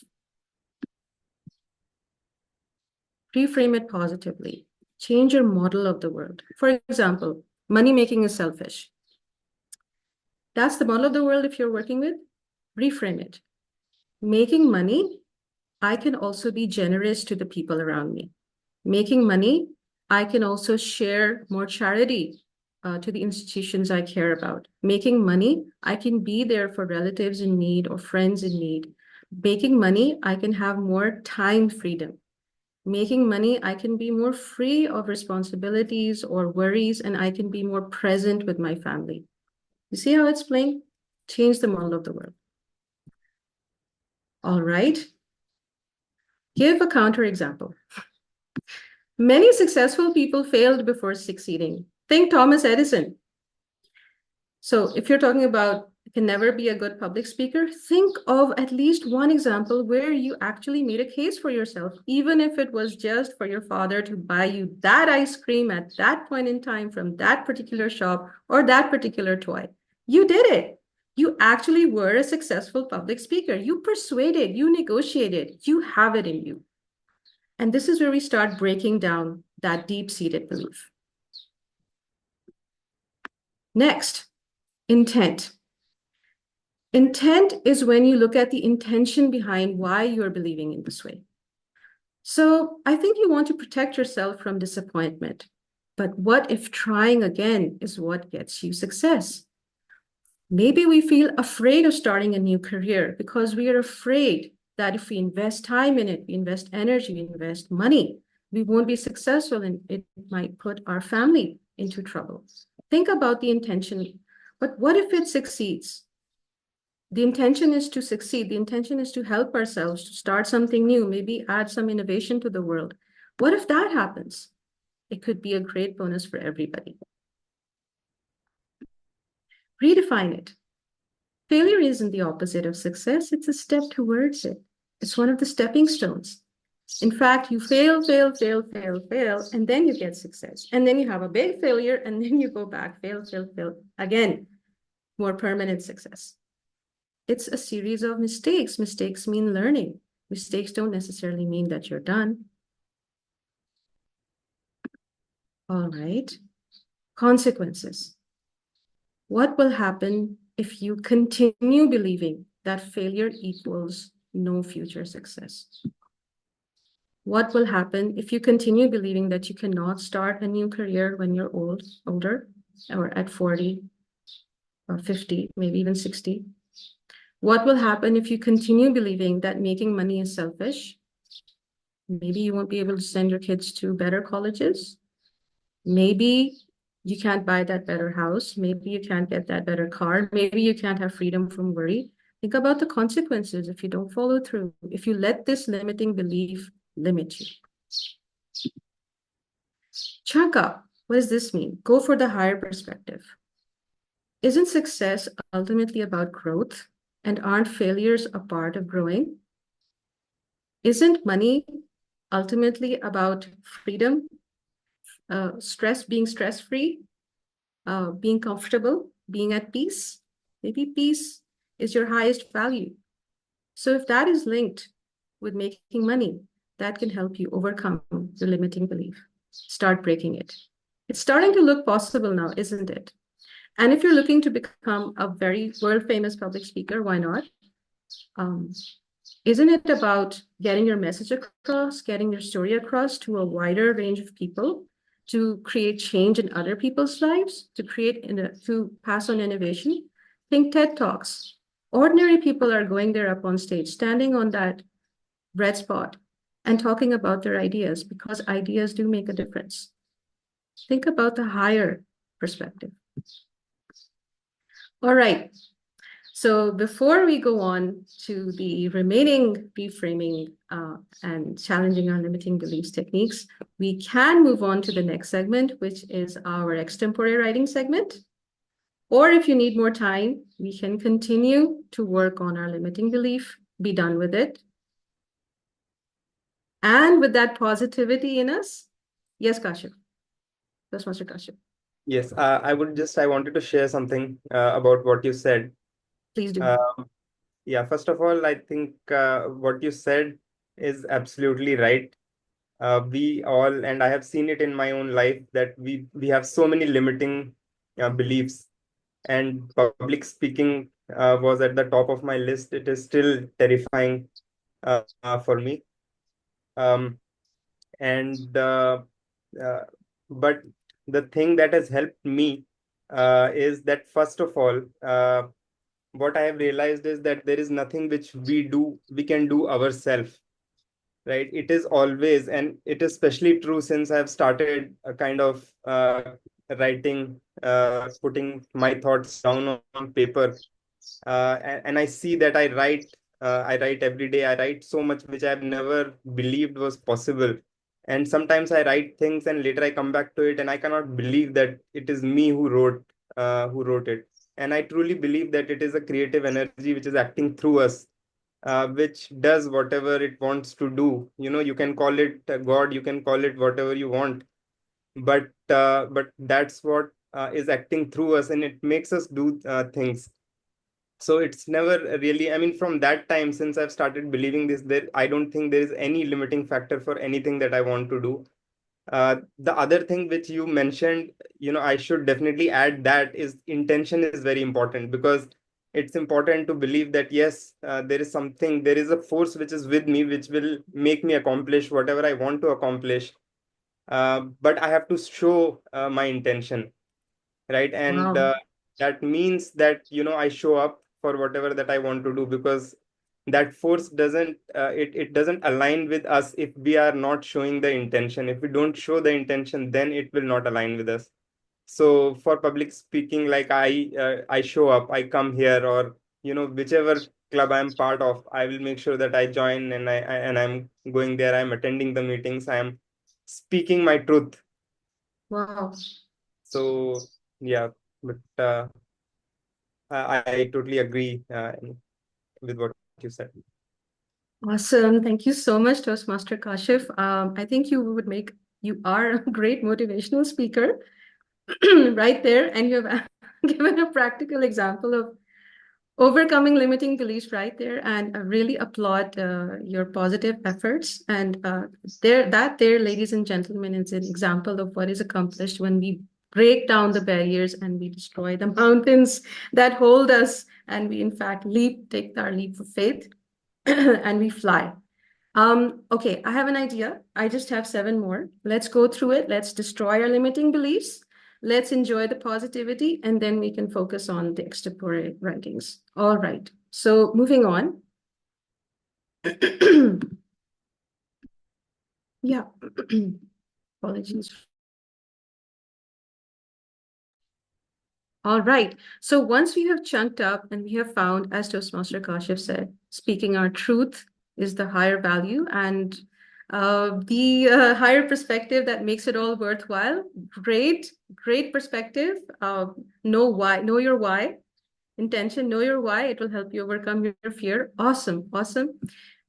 Reframe it positively. Change your model of the world. For example, money making is selfish. That's the model of the world if you're working with. Reframe it. Making money, I can also be generous to the people around me. Making money, I can also share more charity to the institutions I care about. Making money, I can be there for relatives in need or friends in need. Making money, I can have more time freedom. Making money, I can be more free of responsibilities or worries, and I can be more present with my family. You see how it's playing? Change the model of the world. All right. Give a counterexample. Many successful people failed before succeeding. Think Thomas Edison. So if you're talking about can never be a good public speaker, think of at least one example where you actually made a case for yourself, even if it was just for your father to buy you that ice cream at that point in time from that particular shop or that particular toy. You did it. You actually were a successful public speaker. You persuaded, you negotiated, you have it in you. And this is where we start breaking down that deep-seated belief. Next, intent. Intent is when you look at the intention behind why you're believing in this way. So I think you want to protect yourself from disappointment. But what if trying again is what gets you success? Maybe we feel afraid of starting a new career because we are afraid that if we invest time in it, we invest energy, we invest money, we won't be successful and it might put our family into trouble. Think about the intention. But what if it succeeds? The intention is to succeed. The intention is to help ourselves, to start something new, maybe add some innovation to the world. What if that happens? It could be a great bonus for everybody. Redefine it. Failure isn't the opposite of success, it's a step towards it. It's one of the stepping stones. In fact, you fail, fail, fail, fail, fail, and then you get success. And then you have a big failure, and then you go back, fail, fail, fail. Again, more permanent success. It's a series of mistakes. Mistakes mean learning. Mistakes don't necessarily mean that you're done. All right. Consequences. What will happen if you continue believing that failure equals no future success? What will happen if you continue believing that you cannot start a new career when you're older, or at 40 or 50, maybe even 60? What will happen if you continue believing that making money is selfish? Maybe you won't be able to send your kids to better colleges. Maybe you can't buy that better house. Maybe you can't get that better car. Maybe you can't have freedom from worry. Think about the consequences if you don't follow through, if you let this limiting belief limit you. Chunk up. What does this mean? Go for the higher perspective. Isn't success ultimately about growth? And aren't failures a part of growing? Isn't money ultimately about freedom, being stress-free, being comfortable, being at peace? Maybe peace is your highest value. So if that is linked with making money, that can help you overcome the limiting belief. Start breaking it. It's starting to look possible now, isn't it? And if you're looking to become a very world-famous public speaker, why not? Isn't it about getting your message across, getting your story across to a wider range of people, to create change in other people's lives, to pass on innovation? Think TED Talks. Ordinary people are going there up on stage, standing on that red spot and talking about their ideas, because ideas do make a difference. Think about the higher perspective. All right. So before we go on to the remaining reframing and challenging our limiting beliefs techniques, we can move on to the next segment, which is our extempore writing segment. Or if you need more time, we can continue to work on our limiting belief, be done with it. And with that positivity in us, yes, Kashyap. Toastmaster Kashyap. Yes, I wanted to share something about what you said. Please do. Yeah, first of all, I think what you said is absolutely right. We all, and I have seen it in my own life, that we have so many limiting beliefs, and public speaking was at the top of my list. It is still terrifying for me. And but the thing that has helped me is that, first of all, what I have realized is that there is nothing which we can do ourselves, right? It is always, and it is especially true since I've started a kind of writing, putting my thoughts down on paper, and I see that I write every day. I write so much which I've never believed was possible. And sometimes I write things and later I come back to it and I cannot believe that it is me who wrote it. And I truly believe that it is a creative energy which is acting through us, which does whatever it wants to do. You can call it God, you can call it whatever you want, but that's what is acting through us, and it makes us do things. So it's never really, I mean, from that time, since I've started believing this, that I don't think there is any limiting factor for anything that I want to do. The other thing which you mentioned, I should definitely add, that is intention is very important, because it's important to believe that, yes, there is a force which is with me, which will make me accomplish whatever I want to accomplish. But I have to show my intention, right? And Wow. that means that, I show up for whatever that I want to do, because that force it doesn't align with us if we are not showing the intention. If we don't show the intention, then it will not align with us. So for public speaking, like I show up, I come here, or whichever club I'm part of, I will make sure that I join, and I'm going there, I'm attending the meetings, I'm speaking my truth. Wow. So yeah, but I totally agree with what you said. Awesome. Thank you so much, Toastmaster Kashif. I think you are a great motivational speaker right there. And you have given a practical example of overcoming limiting beliefs right there. And I really applaud your positive efforts. And there, ladies and gentlemen, is an example of what is accomplished when we break down the barriers and we destroy the mountains that hold us. And we, in fact, take our leap of faith and we fly. Okay, I have an idea. I just have 7 more. Let's go through it. Let's destroy our limiting beliefs. Let's enjoy the positivity, and then we can focus on the extempore writings. All right. So moving on. Yeah. Apologies. All right. So once we have chunked up and we have found, as Toastmaster Kashif said, speaking our truth is the higher value and the higher perspective that makes it all worthwhile. Great, great perspective. Know your why. Intention, know your why. It will help you overcome your fear. Awesome, awesome.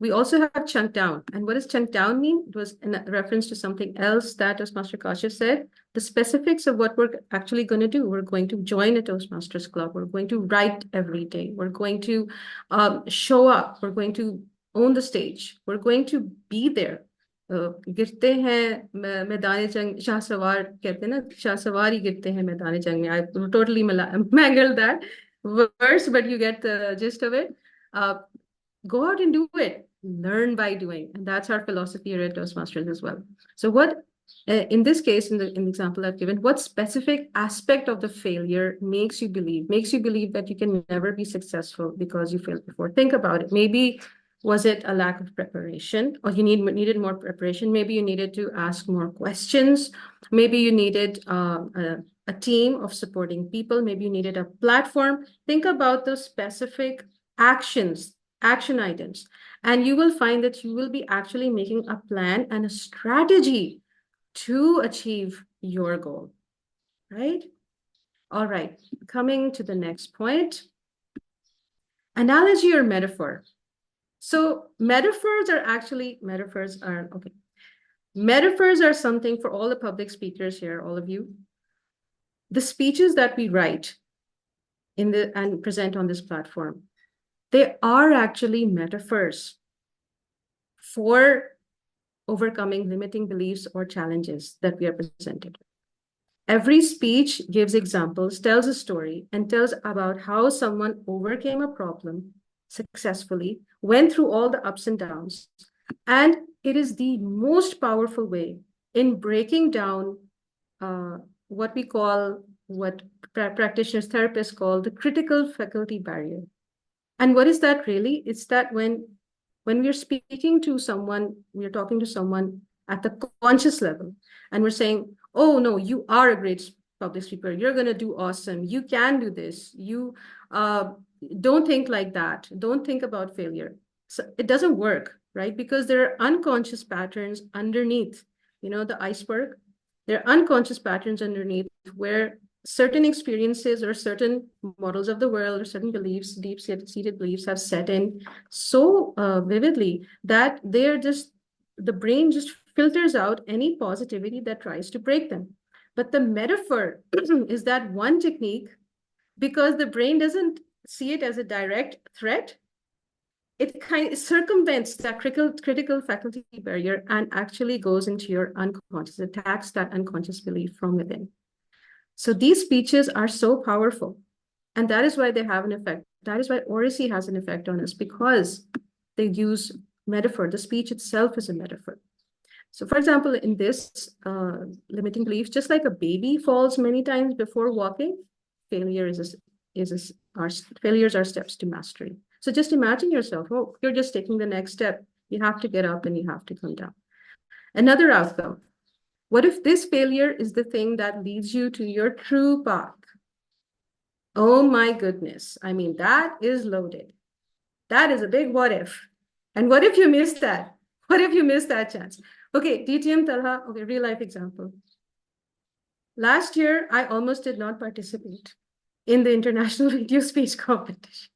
We also have chunk down. And what does chunk down mean? It was in reference to something else that Toastmaster Kashif said. The specifics of what we're actually going to do. We're going to join a Toastmasters club. We're going to write every day. We're going to show up. We're going to own the stage. We're going to be there. गिरते हैं मैदान जंग शाहसवार कहते हैं ना शाहसवार ही गिरते हैं मैदान जंग में. I totally mangled that verse, but you get the gist of it. Go out and do it. Learn by doing, and that's our philosophy here at Toastmasters as well. So what, in this case, in the example I've given, what specific aspect of the failure makes you believe that you can never be successful because you failed before? Think about it. Maybe was it a lack of preparation, or you needed more preparation? Maybe you needed to ask more questions. Maybe you needed a team of supporting people. Maybe you needed a platform. Think about those specific action items, and you will find that you will be actually making a plan and a strategy to achieve your goal, right? All right, coming to the next point, analogy or metaphor. So metaphors are something for all the public speakers here, all of you. The speeches that we write and present on this platform, they are actually metaphors for overcoming limiting beliefs or challenges that we are presented. Every speech gives examples, tells a story, and tells about how someone overcame a problem successfully, went through all the ups and downs. And it is the most powerful way in breaking down what practitioners, therapists call the critical faculty barrier. And what is that really? It's that when we're speaking to someone, we're talking to someone at the conscious level, and we're saying, oh no, you are a great public speaker. You're going to do awesome. You can do this. You don't think like that. Don't think about failure. So it doesn't work, right? Because there are unconscious patterns underneath, the iceberg. There are unconscious patterns underneath where certain experiences or certain models of the world or certain beliefs, deep-seated beliefs have set in so vividly that the brain just filters out any positivity that tries to break them. But the metaphor is that one technique, because the brain doesn't see it as a direct threat, it kind of circumvents that critical faculty barrier and actually goes into your unconscious, attacks that unconscious belief from within. So these speeches are so powerful, and that is why they have an effect. That is why oracy has an effect on us, because they use metaphor. The speech itself is a metaphor. So for example, in this limiting belief, just like a baby falls many times before walking, failures are steps to mastery. So just imagine yourself, oh, you're just taking the next step. You have to get up and you have to come down. Another outcome. What if this failure is the thing that leads you to your true path? Oh my goodness. I mean, that is loaded. That is a big what if. And what if you miss that? What if you miss that chance? Okay, DTM Talha, okay, real life example. Last year, I almost did not participate in the international video speech competition.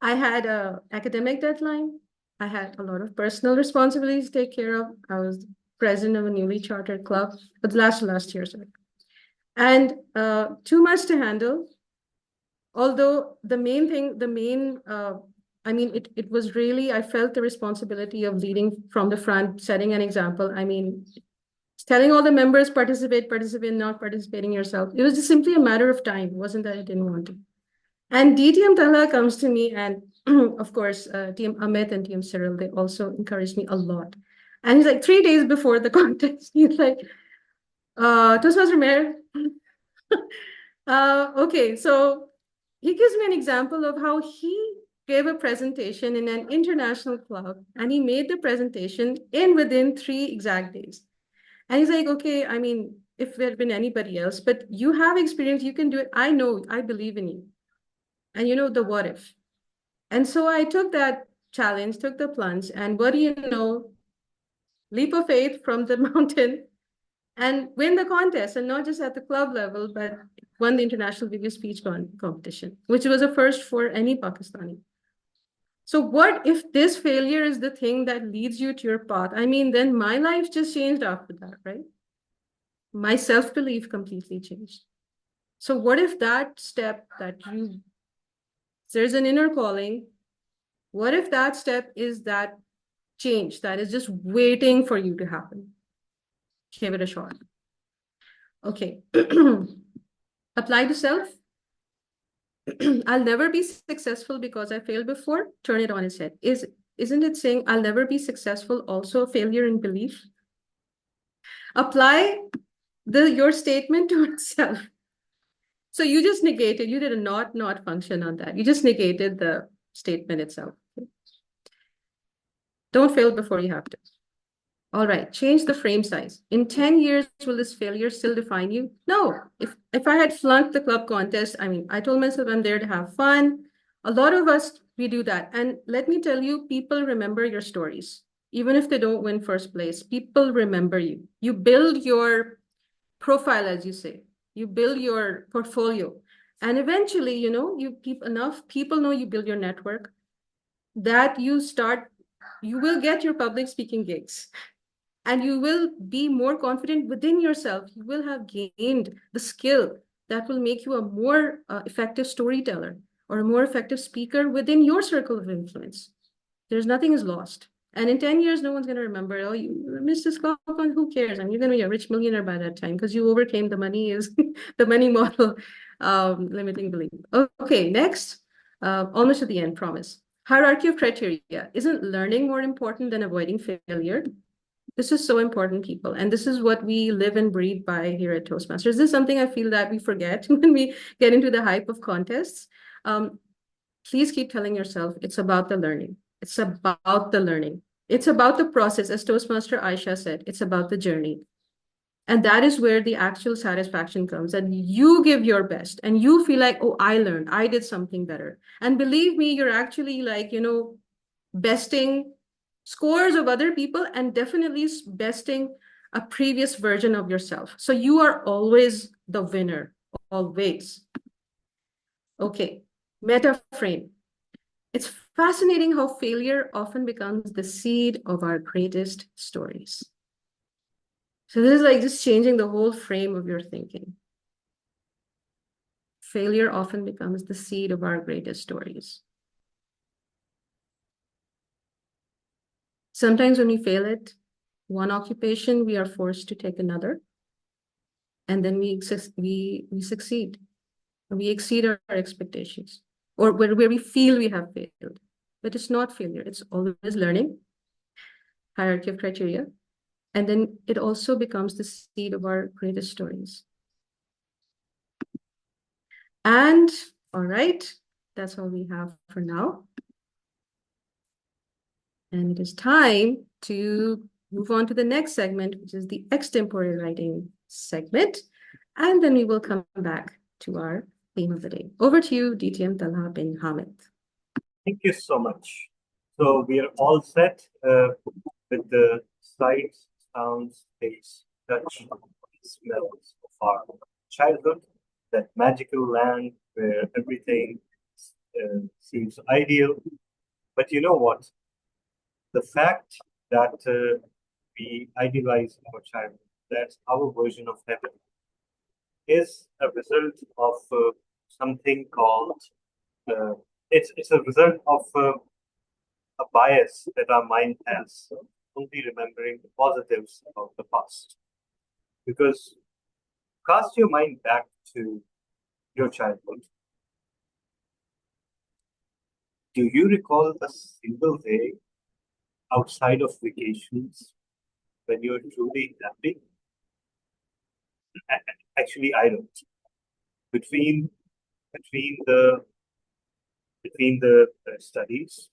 I had a academic deadline. I had a lot of personal responsibilities to take care of. I was president of a newly chartered club, but last year, sorry. And too much to handle. Although the main thing, I mean, it was really, I felt the responsibility of leading from the front, setting an example. I mean, telling all the members participate, not participating yourself. It was just simply a matter of time. It wasn't that I didn't want to. And DTM Talha comes to me, and of course, TM Amit and TM Cyril, they also encouraged me a lot. And he's like, 3 days before the contest, he's like, Toastmaster Mayor, okay, so he gives me an example of how he gave a presentation in an international club, and he made the presentation within 3 exact days. And he's like, okay, I mean, if there had been anybody else, but you have experience, you can do it. I know, I believe in you. And you know, the what if. And so I took that challenge, took the plunge, and what do you know? Leap of faith from the mountain and win the contest, and not just at the club level, but won the international video speech competition, which was a first for any Pakistani. So what if this failure is the thing that leads you to your path? I mean, then my life just changed after that, right? My self-belief completely changed. So what if that step that there's an inner calling, what if that step is that change that is just waiting for you to happen? Give it a shot. Okay. Apply to self. I'll never be successful because I failed before. Turn it on its head. Isn't it saying I'll never be successful also a failure in belief? Apply your statement to itself. So you just negated, you did a not function on that. You just negated the statement itself. Don't fail before you have to. All right, change the frame size. In 10 years, will this failure still define you? No. If I had flunked the club contest, I mean, I told myself I'm there to have fun. A lot of us, we do that. And let me tell you, people remember your stories. Even if they don't win first place, people remember you. You build your profile, as you say. You build your portfolio. And eventually, you know, enough people know you build your network that you will get your public speaking gigs. And you will be more confident within yourself. You will have gained the skill that will make you a more effective storyteller or a more effective speaker within your circle of influence. Nothing is lost. And in 10 years, no one's going to remember, oh, you missed this club, who cares? I mean, you're going to be a rich millionaire by that time because you overcame the money model limiting belief. Okay, next, almost at the end, promise. Hierarchy of criteria. Isn't learning more important than avoiding failure? This is so important, people. And this is what we live and breathe by here at Toastmasters. This is something I feel that we forget when we get into the hype of contests. Please keep telling yourself it's about the learning. It's about the learning. It's about the process. As Toastmaster Aisha said, it's about the journey. And that is where the actual satisfaction comes. And you give your best and you feel like, oh, I learned, I did something better. And believe me, you're actually like, you know, besting scores of other people and definitely besting a previous version of yourself. So you are always the winner, always. Okay, meta frame. It's fascinating how failure often becomes the seed of our greatest stories. So this is like just changing the whole frame of your thinking. Failure often becomes the seed of our greatest stories. Sometimes when we fail at one occupation, we are forced to take another. And then we succeed. We exceed our expectations. Or where we feel we have failed. But it's not failure. It's always learning. Hierarchy of criteria. And then it also becomes the seed of our greatest stories. And all right, that's all we have for now. And it is time to move on to the next segment, which is the extempore writing segment. And then we will come back to our theme of the day. Over to you, DTM Talha bin Hamid. Thank you so much. So we are all set with the slides sounds, tastes, touch, smells of our childhood, that magical land where everything seems ideal. But you know what? The fact that we idealize our childhood, that's our version of heaven, is a result of something called it's a result of a bias that our mind has, only remembering the positives of the past. Because cast your mind back to your childhood. Do you recall a single day outside of vacations when you're truly happy? Actually, I don't. Between between the between the studies,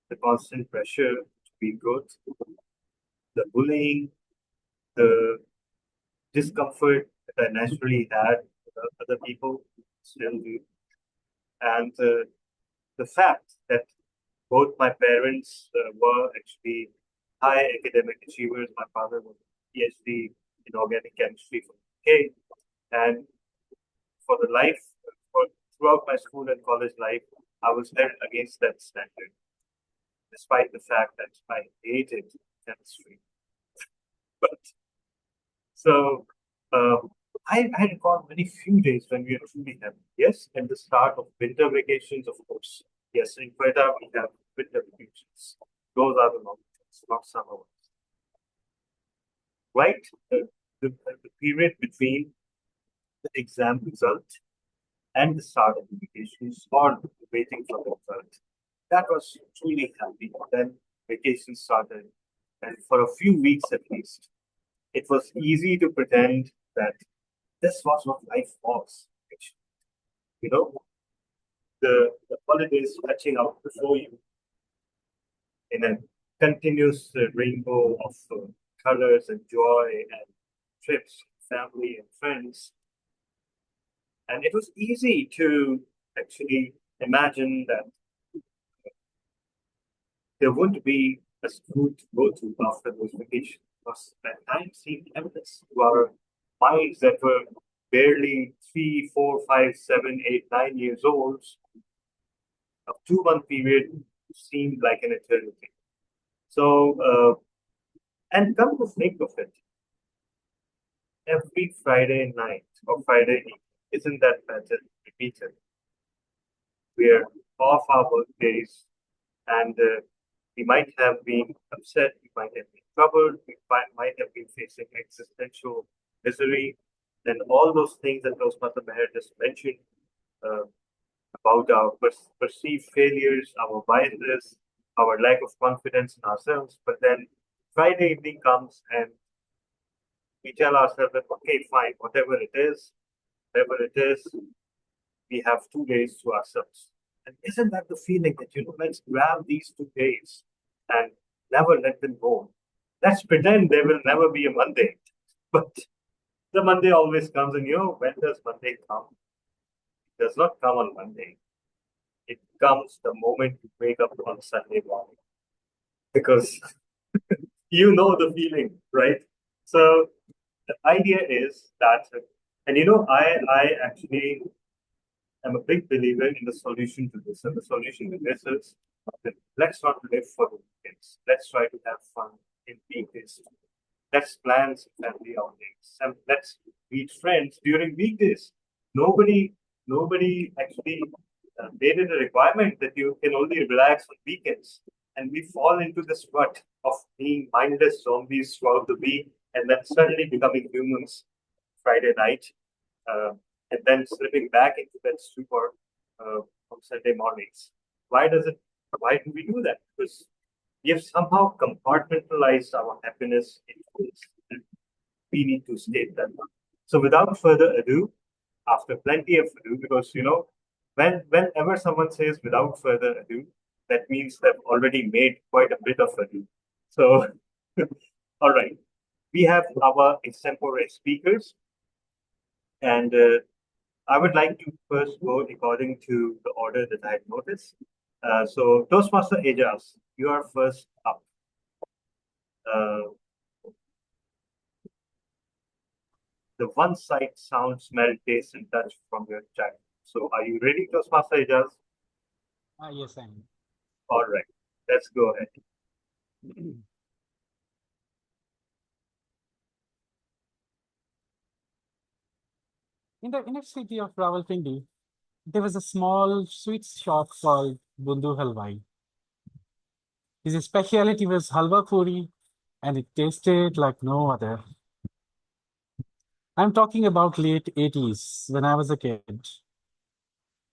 the constant pressure to be good, the bullying, the discomfort that I naturally had with other people, still do, and the fact that both my parents were actually high academic achievers. My father was a PhD in organic chemistry from UK, and for the life, for throughout my school and college life, I was held against that standard, despite the fact that I hated chemistry. But so I recall very few days when we are truly happy. Yes, at the start of winter vacations, of course. Yes, in Quetta we have winter vacations. Those are the long ones, not summer ones. Right? The period between the exam result and the start of the vacations or waiting for the result. That was truly happy. Then vacation started, and for a few weeks at least, it was easy to pretend that this was what life was. Actually. You know, the holidays stretching out before you in a continuous rainbow of colors and joy and trips, family and friends. And it was easy to actually imagine that there wouldn't be a school to go to after those vacations because that time seemed endless to our minds that were barely 3, 4, 5, 7, 8, 9 years old. A 2 month period seemed like an eternity. So, and come to think of it, every Friday night or Friday evening, isn't that pattern repeated? We're off our birthdays and we might have been upset, we might have been troubled, might have been facing existential misery, and all those things that Toastmaster Meher just mentioned about our perceived failures, our biases, our lack of confidence in ourselves. But then Friday evening comes and we tell ourselves that, okay, fine, whatever it is, we have 2 days to ourselves. And isn't that the feeling that, let's grab these 2 days and never let them go? Let's pretend there will never be a Monday. But the Monday always comes, and when does Monday come? It does not come on Monday. It comes the moment you wake up on Sunday morning. Because you know the feeling, right? So the idea is that, and I actually am a big believer in the solution to this. And the solution to this is that let's not live for the weekends. Let's try to have fun in weekdays. Let's plan some family outings. And let's meet friends during weekdays. Nobody actually made it a requirement that you can only relax on weekends. And we fall into this rut of being mindless zombies throughout the week and then suddenly becoming humans Friday night. And then slipping back into that stupor on Sunday mornings. Why do we do that? Because we have somehow compartmentalized our happiness into this. And we need to state that. So without further ado, after plenty of ado, because whenever someone says without further ado, that means they've already made quite a bit of ado. So all right. We have our extempore speakers, and I would like to first go according to the order that I had noticed. So Toastmaster Ejaz, you are first up. the one sight, sound, smell, taste, and touch from your childhood. So, are you ready, Toastmaster Ijaz? Yes, I am. All right, let's go ahead. In the inner city of Rawalpindi, there was a small sweet shop called Bundu Halwai. His specialty was halwa puri, and it tasted like no other. I'm talking about late 80s when I was a kid,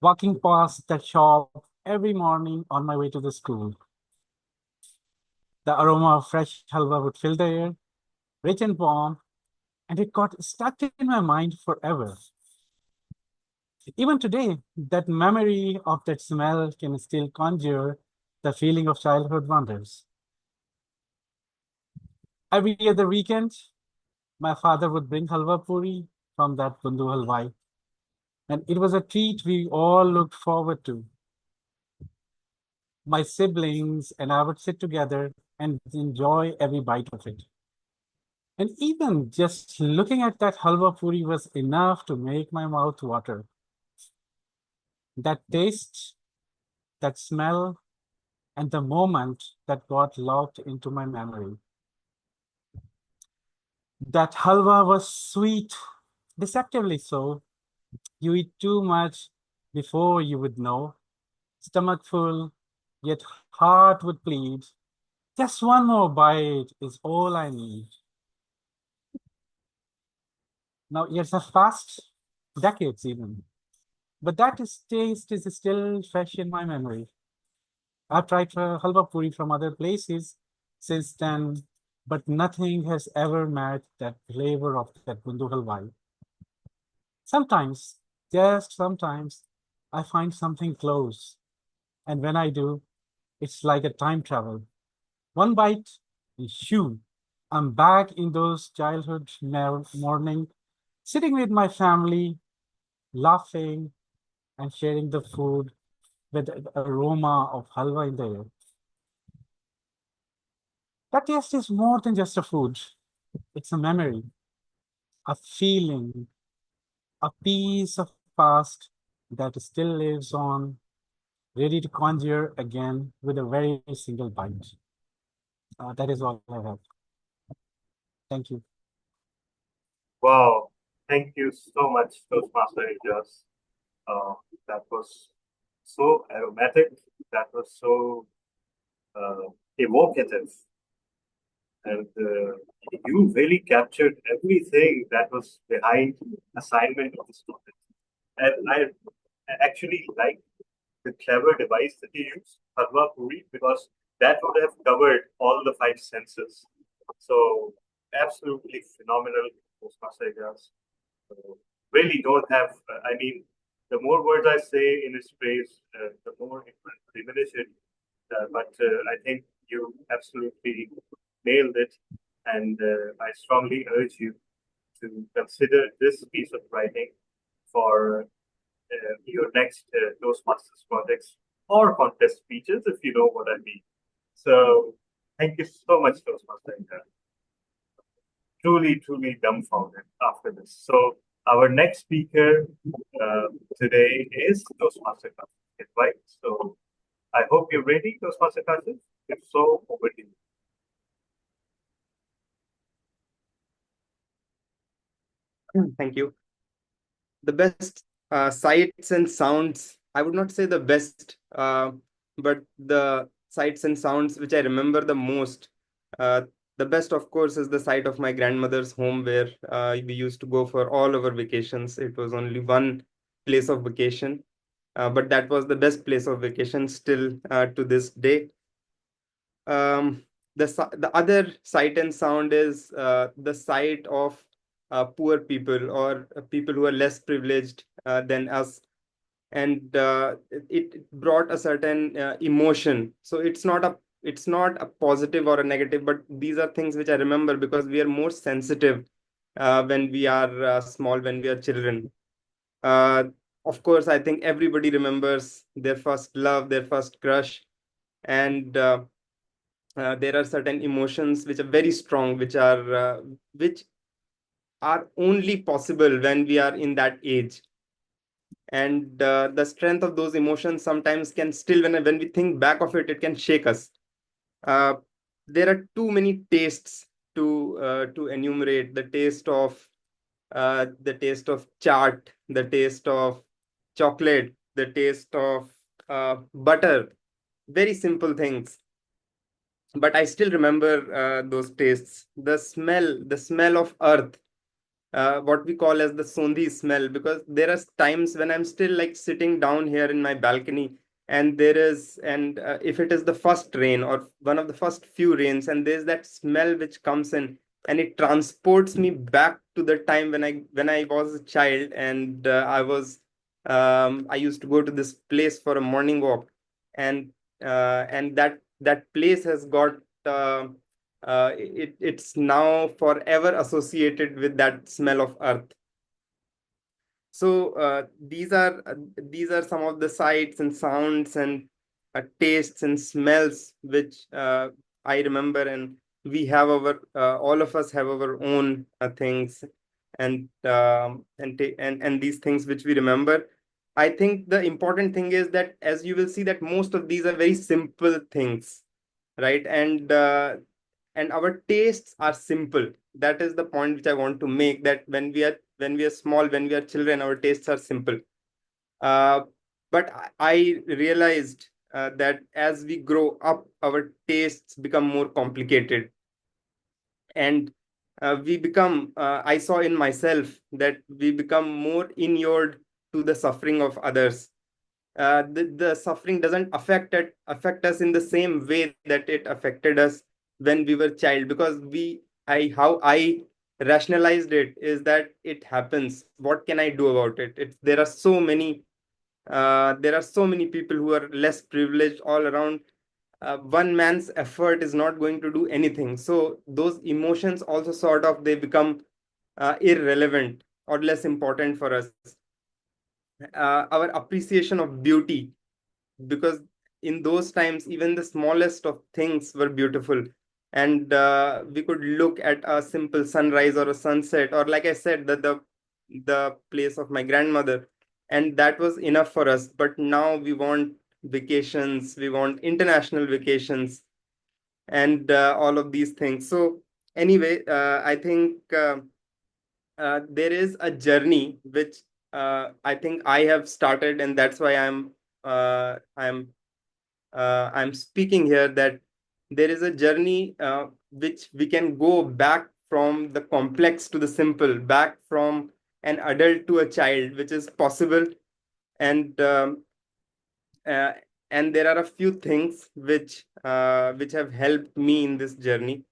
walking past that shop every morning on my way to the school. The aroma of fresh halwa would fill the air, rich and warm, and it got stuck in my mind forever. Even today, that memory of that smell can still conjure the feeling of childhood wonders. Every other weekend, my father would bring halwa puri from that Bundu Halwai, and it was a treat we all looked forward to. My siblings and I would sit together and enjoy every bite of it. And even just looking at that halwa puri was enough to make my mouth water. That taste, that smell, and the moment that got locked into my memory. That halwa was sweet, deceptively so. You eat too much before you would know. Stomach full, yet heart would plead. Just one more bite is all I need. Now years have passed, decades even, but taste is still fresh in my memory. I've tried halwa puri from other places since then, but nothing has ever matched that flavor of that bundu halwai. Sometimes, just sometimes, I find something close, and when I do, it's like a time travel. One bite, and shoo, I'm back in those childhood morning, sitting with my family, laughing and sharing the food with the aroma of halwa in the air. That taste is more than just a food. It's a memory, a feeling, a piece of past that still lives on, ready to conjure again with a very single bite. That is all I have. Thank you. Wow, thank you so much, Toastmaster Ijaz. That was so aromatic. That was so evocative, and you really captured everything that was behind assignment of the student. And I actually like the clever device that you use, Halwa Puri, because that would have covered all the five senses. So absolutely phenomenal, Toastmaster Ijaz. Really don't have, I mean, the more words I say in its praise, the more it will diminish it. But I think you absolutely nailed it. And I strongly urge you to consider this piece of writing for your next Toastmasters projects or contest speeches, if you know what I mean. So thank you so much, Toastmaster. Truly dumbfounded after this. So our next speaker today is Toastmaster Kashif, right? So I hope you're ready, Toastmaster Kashif. If so, over to you. Thank you. The best sights and sounds, I would not say the best, but the sights and sounds which I remember the most. Uh, the best, of course, is the sight of my grandmother's home where we used to go for all our vacations. It was only one place of vacation, but that was the best place of vacation still to this day. The other sight and sound is the sight of poor people or people who are less privileged than us, and it brought a certain emotion. So it's not a positive or a negative, but these are things which I remember because we are more sensitive when we are small, when we are children. uh, of course, I think everybody remembers their first love, their first crush, and there are certain emotions which are very strong, which are only possible when we are in that age. And the strength of those emotions sometimes can still, when we think back of it, it can shake us. Uh, there are too many tastes to enumerate. The taste of chaat, the taste of chocolate, the taste of butter. Very simple things, but I still remember those tastes. The smell of earth, what we call as the sondi smell, because there are times when I'm still like sitting down here in my balcony, and if it is the first rain or one of the first few rains, and there's that smell which comes in, and it transports me back to the time when I was a child, and I used to go to this place for a morning walk, and that place has got it's now forever associated with that smell of earth. So these are some of the sights and sounds and tastes and smells which I remember, and we have our all of us have our own things, and these things which we remember. I think the important thing is that, as you will see, that most of these are very simple things, right? And our tastes are simple. That is the point which I want to make, that when we are small, when we are children, our tastes are simple. uh, but I realized that as we grow up, our tastes become more complicated, and we become I saw in myself that we become more inured to the suffering of others. The suffering doesn't affect us in the same way that it affected us when we were child, because how I rationalized it is that it happens. What can I do about it? There are so many people who are less privileged all around. One man's effort is not going to do anything, so those emotions also sort of they become irrelevant or less important for us. Our appreciation of beauty, because in those times even the smallest of things were beautiful, and we could look at a simple sunrise or a sunset, or like I said, the place of my grandmother, and that was enough for us. But now we want vacations, we want international vacations, and all of these things. So anyway, I think there is a journey which I think I have started, and that's why I'm speaking here, that there is a journey which we can go back from the complex to the simple, back from an adult to a child, which is possible. And um, uh, and there are a few things which have helped me in this journey.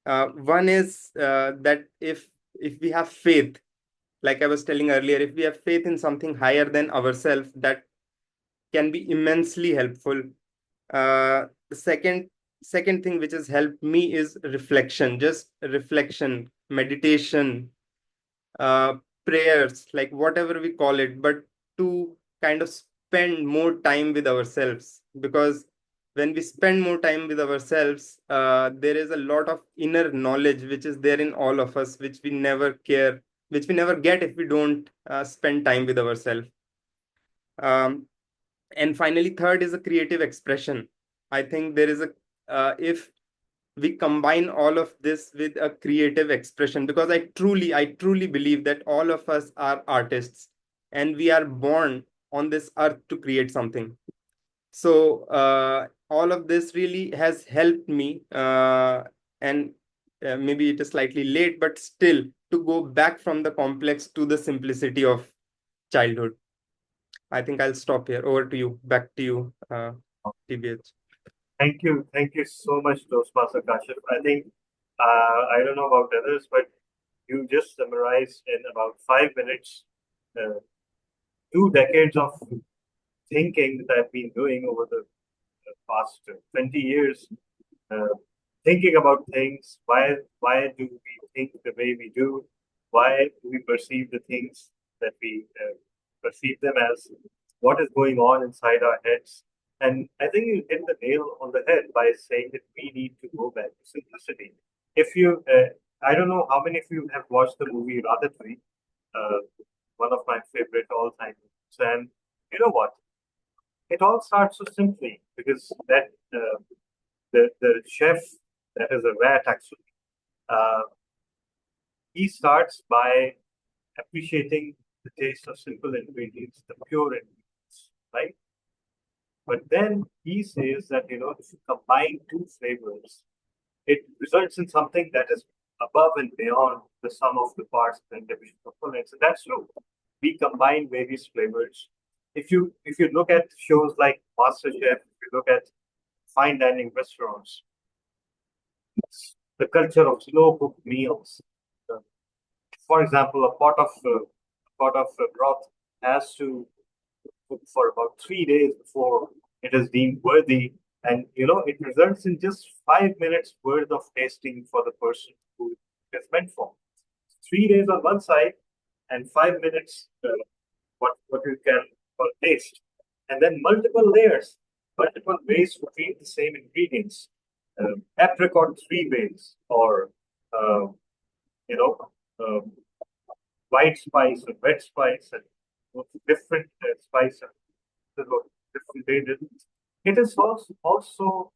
One is that if we have faith, like I was telling earlier, if we have faith in something higher than ourselves, that can be immensely helpful. The second thing which has helped me is reflection, just reflection, meditation, uh, prayers, like whatever we call it, but to kind of spend more time with ourselves. Because when we spend more time with ourselves, there is a lot of inner knowledge which is there in all of us, which we never get if we don't spend time with ourselves. Um, and finally, third is a creative expression. I think there is a if we combine all of this with a creative expression, because I truly believe that all of us are artists, and we are born on this earth to create something. So all of this really has helped me, and maybe it is slightly late, but still, to go back from the complex to the simplicity of childhood. I think I'll stop here. Over to you. Back to you, TBH. Thank you so much, Toastmaster Kashif. I think I don't know about others, but you just summarized in about 5 minutes 2 decades of thinking that I've been doing over the past 20 years, uh, thinking about things. Why do we think the way we do? Why do we perceive the things that we perceive them as? What is going on inside our heads? And I think you hit the nail on the head by saying that we need to go back to simplicity. If you I don't know how many of you have watched the movie Ratatouille, uh, one of my favorite all-time movies. And you know what? It all starts so simply because that the chef that is a rat actually, uh, he starts by appreciating the taste of simple ingredients, the pure ingredients, right? But then he says that if you combine two flavors, it results in something that is above and beyond the sum of the parts and division components. And that's true. We combine various flavors. If you look at shows like MasterChef, if you look at fine dining restaurants, the culture of slow cooked meals. Uh, For example, a pot of broth has to cook for about 3 days before it is deemed worthy, and it results in just 5 minutes worth of tasting for the person who it is meant for. 3 days on one side and 5 minutes what you can call taste, and then multiple layers, multiple ways to treat the same ingredients. Apricot three ways, or uh, you know, um, white spice and red spice, and different spice and different ingredients. It is also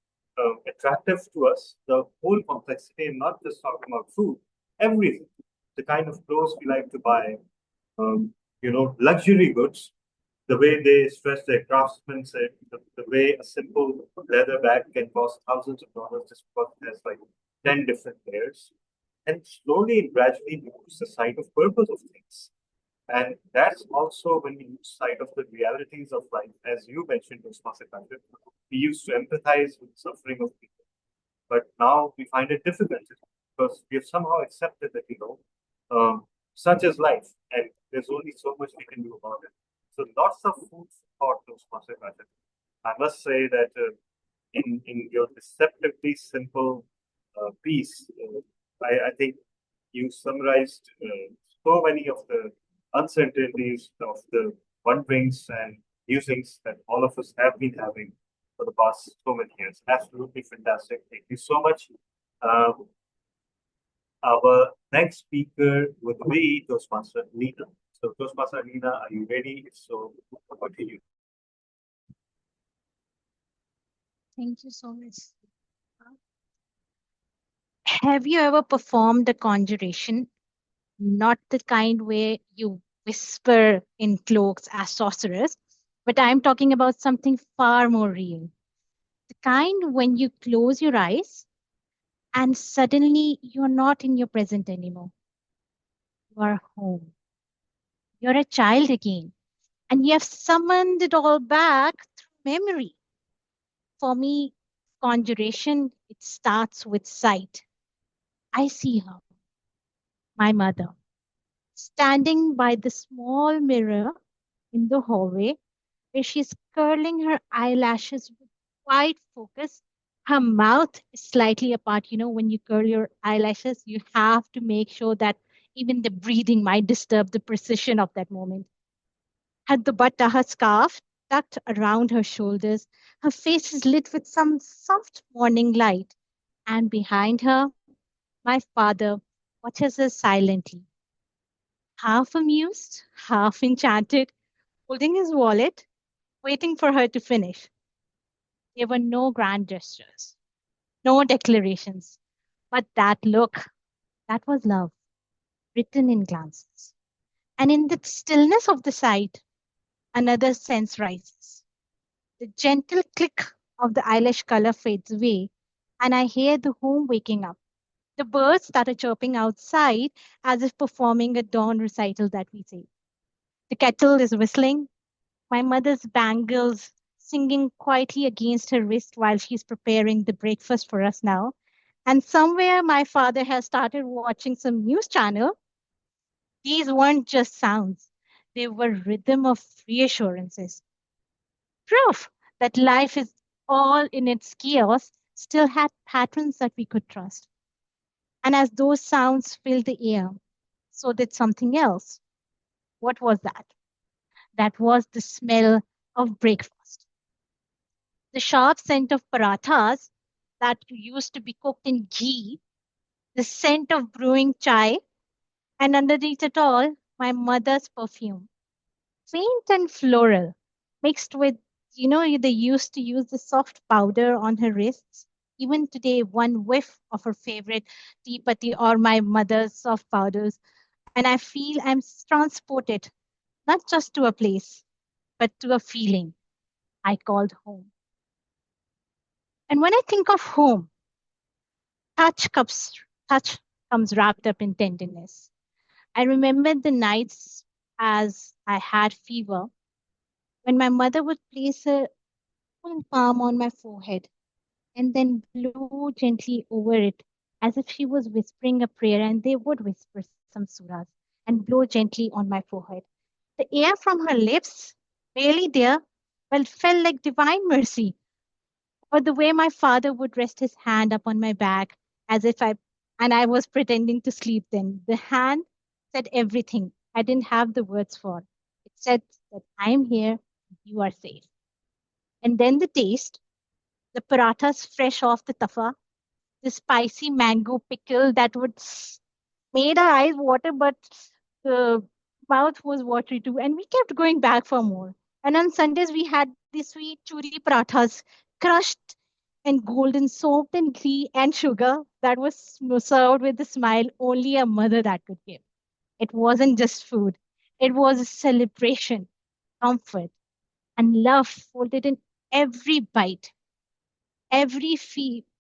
attractive to us, the whole complexity, and not just talking about food, everything. The kind of clothes we like to buy, luxury goods, the way they stress their craftsmanship, the way a simple leather bag can cost thousands of dollars just because it has like 10 different layers. And slowly and gradually we lose the sight of purpose of things. And that's also when we lose sight of the realities of life. As you mentioned, Toastmaster Patrick, we used to empathize with the suffering of people. But now we find it difficult because we have somehow accepted that, such is life, and there's only so much we can do about it. So lots of food for thought, Toastmaster Patrick. I must say that in your deceptively simple piece, I think you summarized so many of the uncertainties of the wonderings and musings that all of us have been having for the past so many years. Absolutely fantastic. Thank you so much. Um, our next speaker would be Toastmaster Nina. So, Toastmaster Nina, are you ready? If so, over to you. Thank you so much. Have you ever performed a conjuration? Not the kind where you whisper in cloaks as sorcerers, but I'm talking about something far more real. The kind when you close your eyes and suddenly you're not in your present anymore. You are home. You're a child again, and you have summoned it all back through memory. For me, conjuration, it starts with sight. I see her, my mother, standing by the small mirror in the hallway where she's curling her eyelashes with wide focus. Her mouth is slightly apart. When you curl your eyelashes, you have to make sure that even the breathing might disturb the precision of that moment. Had the her scarf tucked around her shoulders, her face is lit with some soft morning light, and behind her, my father watches her silently, half amused, half enchanted, holding his wallet, waiting for her to finish. There were no grand gestures, no declarations, but that look, that was love, written in glances. And in the stillness of the sight, another sense rises. The gentle click of the eyelash color fades away, and I hear the home waking up. The birds started chirping outside as if performing a dawn recital that we say. The kettle is whistling. My mother's bangles singing quietly against her wrist while she's preparing the breakfast for us now. And somewhere my father has started watching some news channel. These weren't just sounds, they were rhythm of reassurances. Proof that life is all in its chaos still had patterns that we could trust. And as those sounds filled the air, so did something else. What was that? That was the smell of breakfast. The sharp scent of parathas that used to be cooked in ghee the scent of brewing chai, and underneath it all, my mother's perfume, faint and floral, mixed with, they used to use the soft powder on her wrists. Even today, one whiff of her favorite tea patti or my mother's soft powders, and I feel transported not just to a place, but to a feeling I called home. And when I think of home, touch comes, touch comes wrapped up in tenderness. I remember the nights as I had fever when my mother would place her full palm on my forehead and then blow gently over it as if she was whispering a prayer, and they would whisper some surahs and blow gently on my forehead. The air from her lips, barely there, well, felt like divine mercy. Or the way my father would rest his hand upon my back as if I was pretending to sleep then. The hand said everything I didn't have the words for. It said that I am here, you are safe. And then the taste, the parathas fresh off the tafa, the spicy mango pickle that would made our eyes water, but the mouth was watery too. And we kept going back for more. And on Sundays, we had these sweet churi parathas, crushed and golden, soaked in ghee and sugar, that was served with the smile only a mother that could give. It wasn't just food, it was a celebration, comfort, and love folded in every bite. Every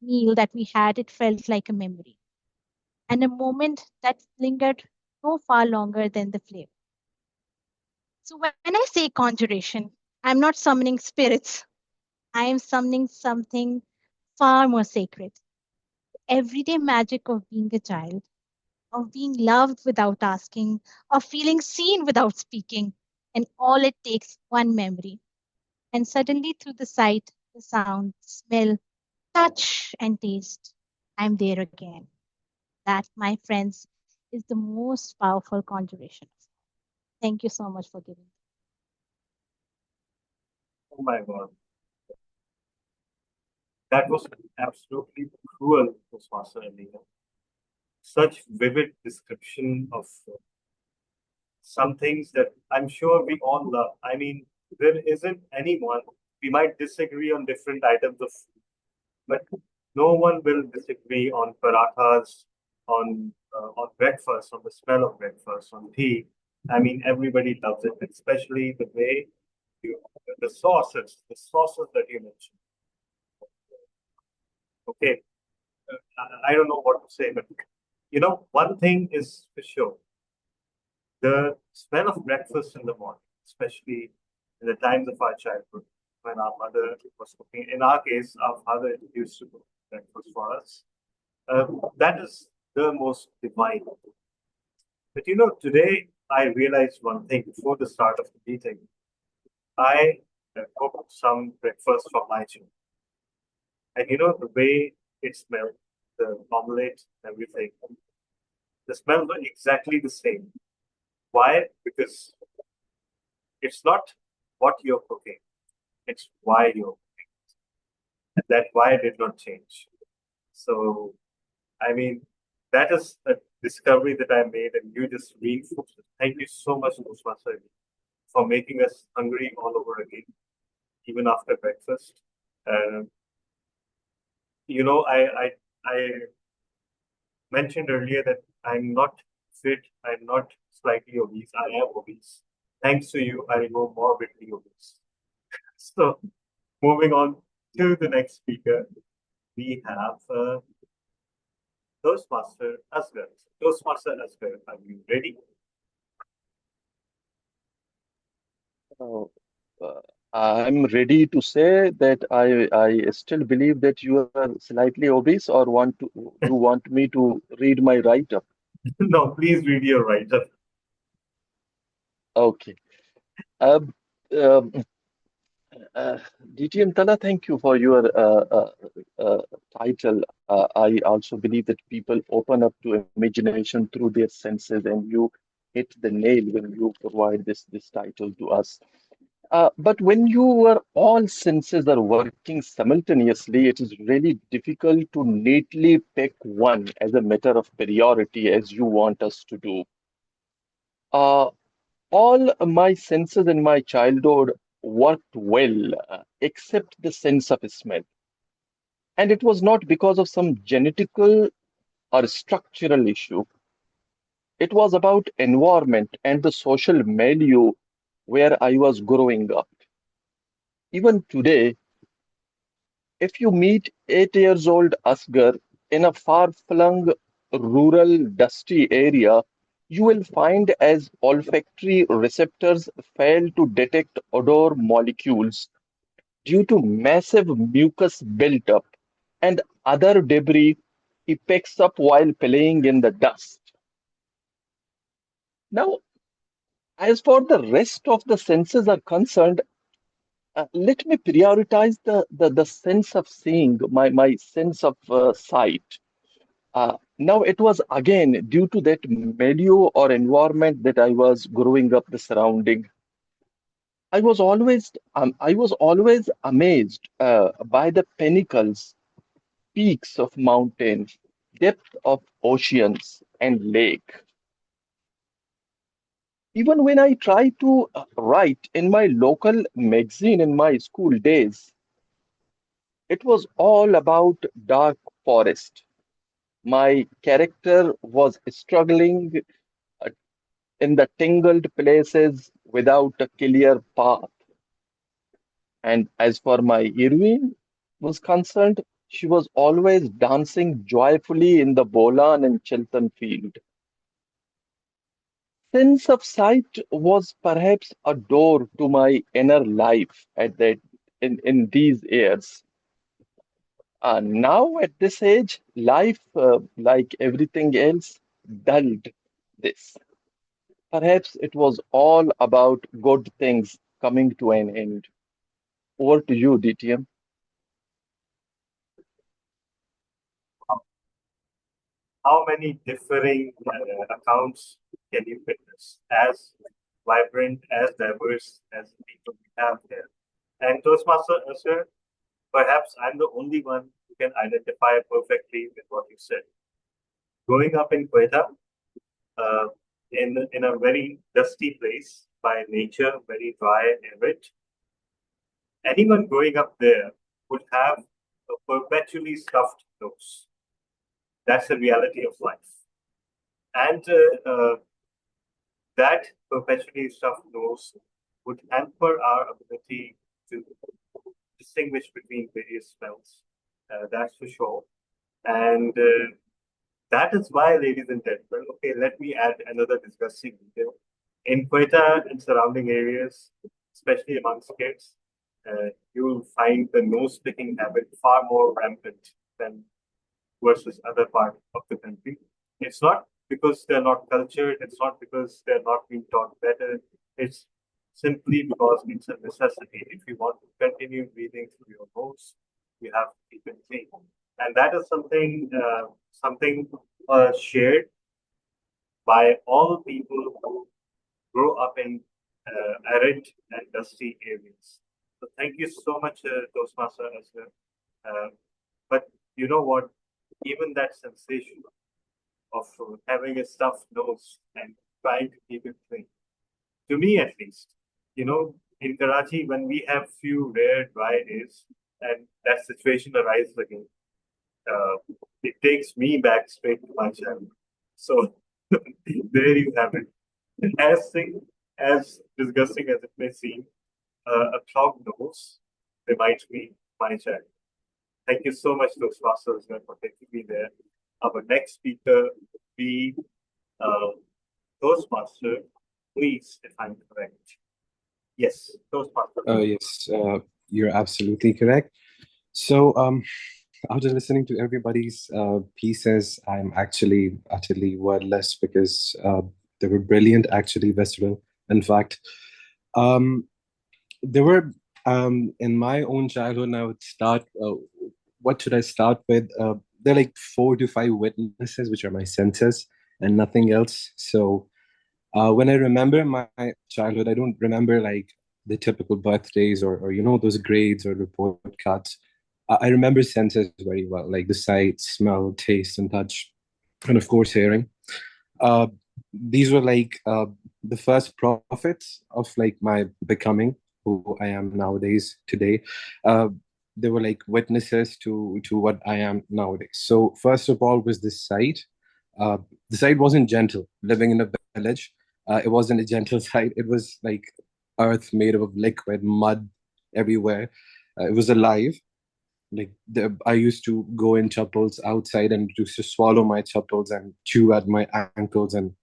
meal that we had, it felt like a memory and a moment that lingered no far longer than the flavor. So when I say conjuration, I'm not summoning spirits. I am summoning something far more sacred. Everyday magic of being a child, of being loved without asking, of feeling seen without speaking. And all it takes one memory. And suddenly through the sight, the sound, smell, touch, and taste, I'm there again. That, my friends, is the most powerful conjuration. Thank you so much for giving. Oh my God. That was absolutely cruel, Toastmaster Alina. Such vivid description of some things that I'm sure we all love. I mean, there isn't anyone, we might disagree on different items of food, but no one will disagree on parathas, on breakfast, on the smell of breakfast, on tea. I mean, everybody loves it, especially the way you, the sauces that you mentioned. Okay, I don't know what to say, but one thing is for sure. The smell of breakfast in the morning, especially in the times of our childhood, when our mother was cooking. In our case, our father used to cook breakfast for us. That is the most divine. But today I realized one thing before the start of the meeting. I cooked some breakfast for my children. And the way it smelled, the omelette, everything, the smell were exactly the same. Why? Because it's not what you're cooking, it's why you're cooking. And that why did not change. So, I mean, that is a discovery that I made, and you just reinforced it. Thank you so much, Toastmaster, for making us hungry all over again, even after breakfast. Uh, I mentioned earlier that I'm not fit, I'm not slightly obese, I am obese. Thanks to you, I'll go morbidly obese. So, moving on to the next speaker, we have Toastmaster Asghar. Toastmaster Asghar, are you ready? Uh, I'm ready to say that I still believe that you are slightly obese, or you want me to read my write-up? No, please read your write-up. Okay. Um, um, DTM Tala, thank you for your title. I also believe that people open up to imagination through their senses, and you hit the nail when you provide this title to us. But when your all senses are working simultaneously, it is really difficult to neatly pick one as a matter of priority as you want us to do. Uh, all my senses in my childhood worked well, except the sense of smell. And it was not because of some genetical or structural issue. It was about environment and the social milieu where I was growing up. Even today, if you meet 8 years old Asgar in a far-flung rural dusty area, you will find as olfactory receptors fail to detect odor molecules due to massive mucus built-up and other debris he picks up while playing in the dust. Now, as for the rest of the senses are concerned, let me prioritize the sense of seeing, my sense of sight. Now, it was again due to that milieu or environment that I was growing up, the surrounding. I was always amazed by the pinnacles, peaks of mountains, depth of oceans and lake. Even when I try to write in my local magazine in my school days, it was all about dark forest. My character was struggling uh, in the tangled places without a clear path. And as for my heroine was concerned, she was always dancing joyfully in the Bolan and Chiltern field. Sense of sight was perhaps a door to my inner life at that in these years. Now at this age, life, like everything else, dulled this. Perhaps it was all about good things coming to an end. Over to you, DTM. How many differing accounts can you witness? As vibrant, as diverse as the people we have here. And Toastmaster, sir, perhaps I'm the only one who can identify perfectly with what you said. Growing up in Quetta, uh, in a very dusty place by nature, very dry and arid, anyone growing up there would have a perpetually stuffed nose. That's the reality of life. And that perpetually stuffed nose would hamper our ability to distinguish between various smells. That's for sure. And that is why, ladies and gentlemen, okay, let me add another disgusting detail. In Quetta and surrounding areas, especially amongst kids, you'll find the nose picking habit far more rampant than versus other part of the country. It's not because they're not cultured, it's not because they're not being taught better, it's simply because it's a necessity. If you want to continue breathing through your nose, you have to keep it clean. And that is something shared by all people who grow up in arid and dusty areas. So thank you so much, Toastmaster Asghar. But you know what? Even that sensation of having a stuffed nose and trying to keep it clean, to me at least, in Karachi, when we have few rare dry days and that situation arises again, uh, it takes me back straight to my childhood. So there you have it. And as disgusting as it may seem, a clogged nose reminds me my child. Thank you so much, Toastmasters, for taking me there. Our next speaker will be uh, Toastmaster, please, if I'm correct. Yes, Toastmaster. Yes, you're absolutely correct. So, after listening to everybody's pieces, I'm actually utterly wordless because they were brilliant, actually, visceral. In fact, um, there were in my own childhood, and I would start. What should I start with? There are like 4 to 5 witnesses, which are my senses, and nothing else. So when I remember my childhood, I don't remember like the typical birthdays or those grades or report cards. I remember senses very well, like the sight, smell, taste, and touch, and of course hearing. Uh, these were like the first prophets of like my becoming who I am nowadays today. Uh, they were like witnesses to what I am nowadays. So first of all was this sight. Uh, the sight wasn't gentle. Living in a village, it wasn't a gentle sight. It was like earth made of liquid, mud everywhere. It was alive. Like I used to go in chapels outside and used to swallow my chapels and chew at my ankles, and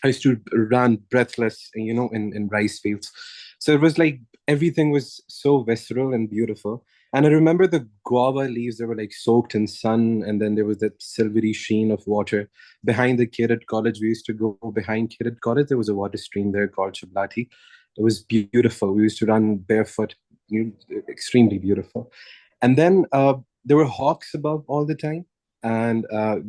I used to run breathless, in rice fields. So it was like everything was so visceral and beautiful. And I remember the guava leaves that were like soaked in sun, and then there was that silvery sheen of water. Behind the Kirit College, we used to go behind Kirit College. There was a water stream there called Chablati. It was beautiful. We used to run barefoot, extremely beautiful. And then there were hawks above all the time, and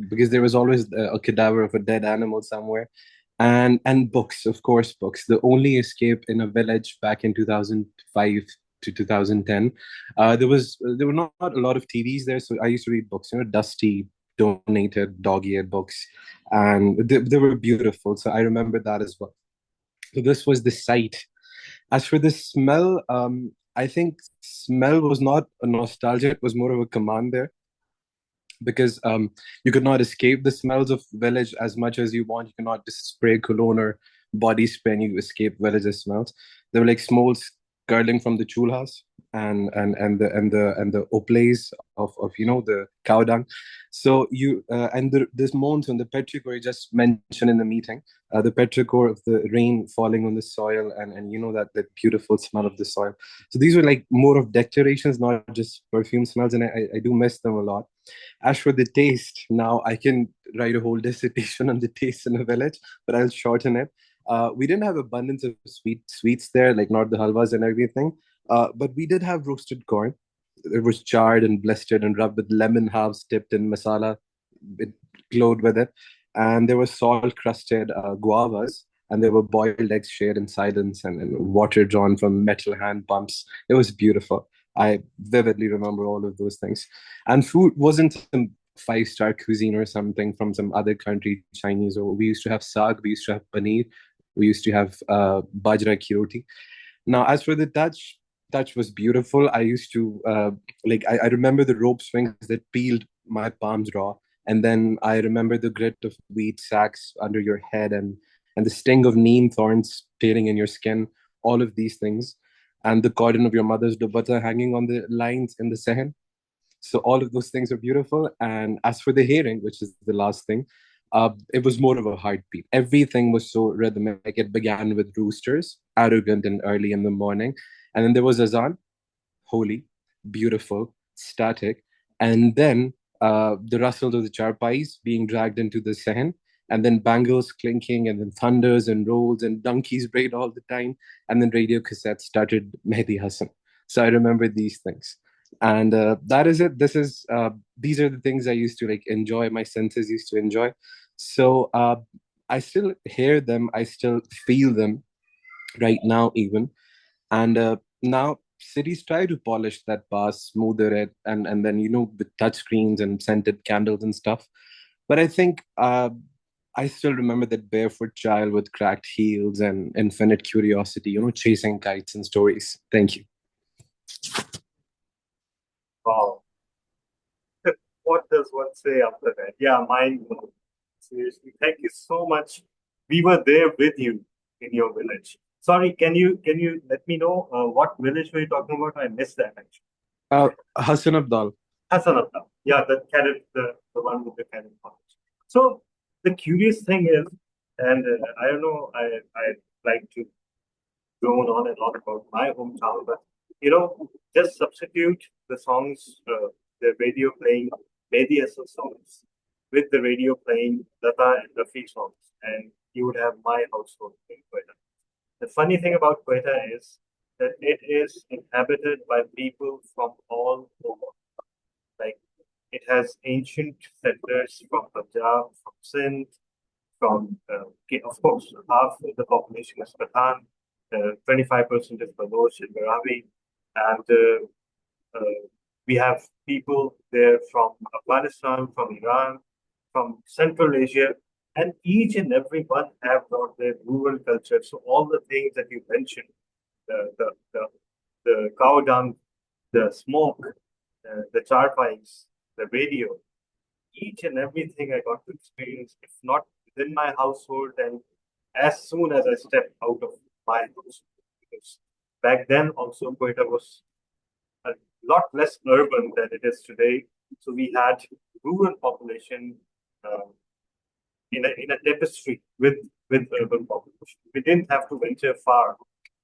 because there was always a cadaver of a dead animal somewhere, and books, of course, books. The only escape in a village back in 2005 to 2010. There were not a lot of TVs there, so I used to read books. Dusty donated dog-eared books, and they were beautiful. So I remember that as well. So this was the sight. As for the smell, I think smell was not a nostalgia; it was more of a command there, because you could not escape the smells of village as much as you want. You cannot just spray cologne or body spray and you escape village's smells. There were like smells curling from the chulhas and the oplays of the cow dung. So this monsoon, the petrichor you just mentioned in the meeting, the petrichor of the rain falling on the soil, and that beautiful smell of the soil. So these were like more of declarations, not just perfume smells, and I do miss them a lot. As for the taste, now I can write a whole dissertation on the taste in a village, but I'll shorten it. We didn't have abundance of sweets there, like not the halwas and everything, but we did have roasted corn. It was charred and blistered and rubbed with lemon halves dipped in masala. It glowed with it. And there were salt crusted guavas, and there were boiled eggs shared in silence, and water drawn from metal hand pumps. It was beautiful. I vividly remember all of those things. And food wasn't some five-star cuisine or something from some other country, Chinese, or we used to have sag, we used to have paneer, we used to have bajra ki roti. Now, as for the touch was beautiful. I used to I remember the rope swings that peeled my palms raw, and then I remember the grit of wheat sacks under your head, and the sting of neem thorns tearing in your skin. All of these things, and the cordon of your mother's dupatta hanging on the lines in the sehen. So all of those things are beautiful. And as for the hearing, which is the last thing, it was more of a heartbeat. Everything was so rhythmic. It began with roosters, arrogant and early in the morning. And then there was azan, holy, beautiful, static. And then the rustle of the charpais being dragged into the sehen. And then bangles clinking, and then thunders and rolls, and donkeys brayed all the time. And then radio cassettes started Mehdi Hassan. So I remember these things. And that is it. These are the things I used to like enjoy. My senses used to enjoy. So I still hear them. I still feel them right now, even. And now cities try to polish that past, smoother it, and then with touch screens and scented candles and stuff. But I think I still remember that barefoot child with cracked heels and infinite curiosity, chasing kites and stories. Thank you. Wow. What does one say after that? Yeah, mind blown. Seriously, thank you so much. We were there with you in your village. Sorry, can you let me know what village were you talking about? I missed that actually. Hassan Abdal. Hassan Abdal. Yeah, the one with the carrot college. So the curious thing is, and I don't know, I like to go on and on about my hometown, but just substitute the songs, the radio playing Mehdi Hasan songs with the radio playing Lata and Rafi songs, and you would have my household in Quetta. The funny thing about Quetta is that it is inhabited by people from all over. Like it has ancient settlers from Punjab, from Sindh, from of course half of the population is Pathan, 25% is Baloch and Marathi, and we have people there from Afghanistan, from Iran, from Central Asia, and each and every one have brought their rural culture. So all the things that you mentioned, the the the, the cow dung, the smoke, the charpais, the radio, each and everything I got to experience, if not within my household, then as soon as I stepped out of my house. Because back then also Quetta was a lot less urban than it is today. So we had rural population uh, in a tapestry with urban population. We didn't have to venture far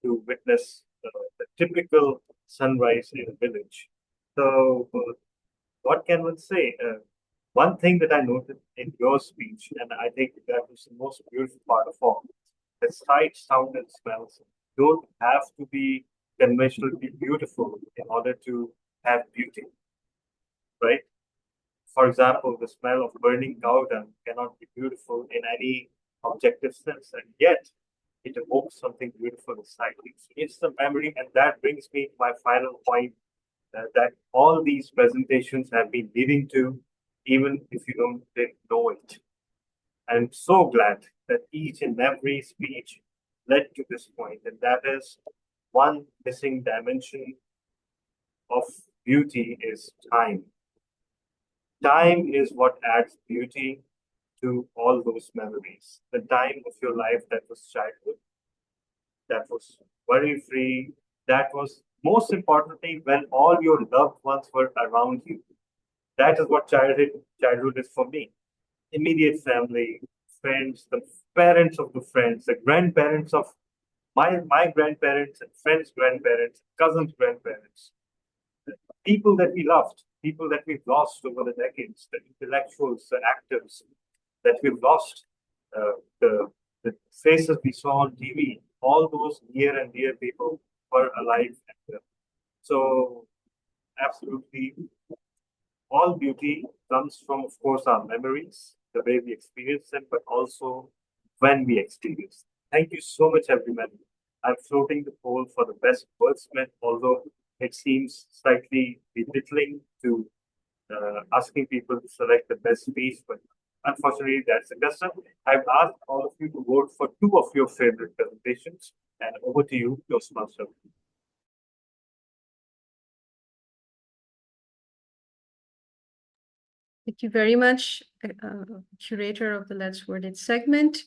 to witness the typical sunrise in a village. So what can one say? One thing that I noticed in your speech, and I think that was the most beautiful part of all, the sight, sound, and smells don't have to be conventionally beautiful in order to have beauty, right? For example, the smell of burning cow dung cannot be beautiful in any objective sense, and yet it evokes something beautiful inside you. It's the memory, and that brings me to my final point that all these presentations have been leading to, even if you didn't know it. I'm so glad that each and every speech led to this point, and that is one missing dimension of beauty is time. Time is what adds beauty to all those memories. The time of your life that was childhood, that was worry free, that was most importantly when all your loved ones were around you. That is what childhood is for me. Immediate family, friends, the parents of the friends, the grandparents of my grandparents and friends' grandparents, cousins' grandparents, the people that we loved, people that we've lost over the decades, the intellectuals, the actors that we've lost, the faces we saw on TV, all those near and dear people were alive. So, absolutely, all beauty comes from, of course, our memories, the way we experience them, but also when we experience them. Thank you so much, everyone. I'm floating the poll for the best wordsmith, although it seems slightly belittling to asking people to select the best speech, but unfortunately, that's the custom. I've asked all of you to vote for two of your favorite presentations, and over to you, Toastmaster. Thank you very much, curator of the Let's Word It segment.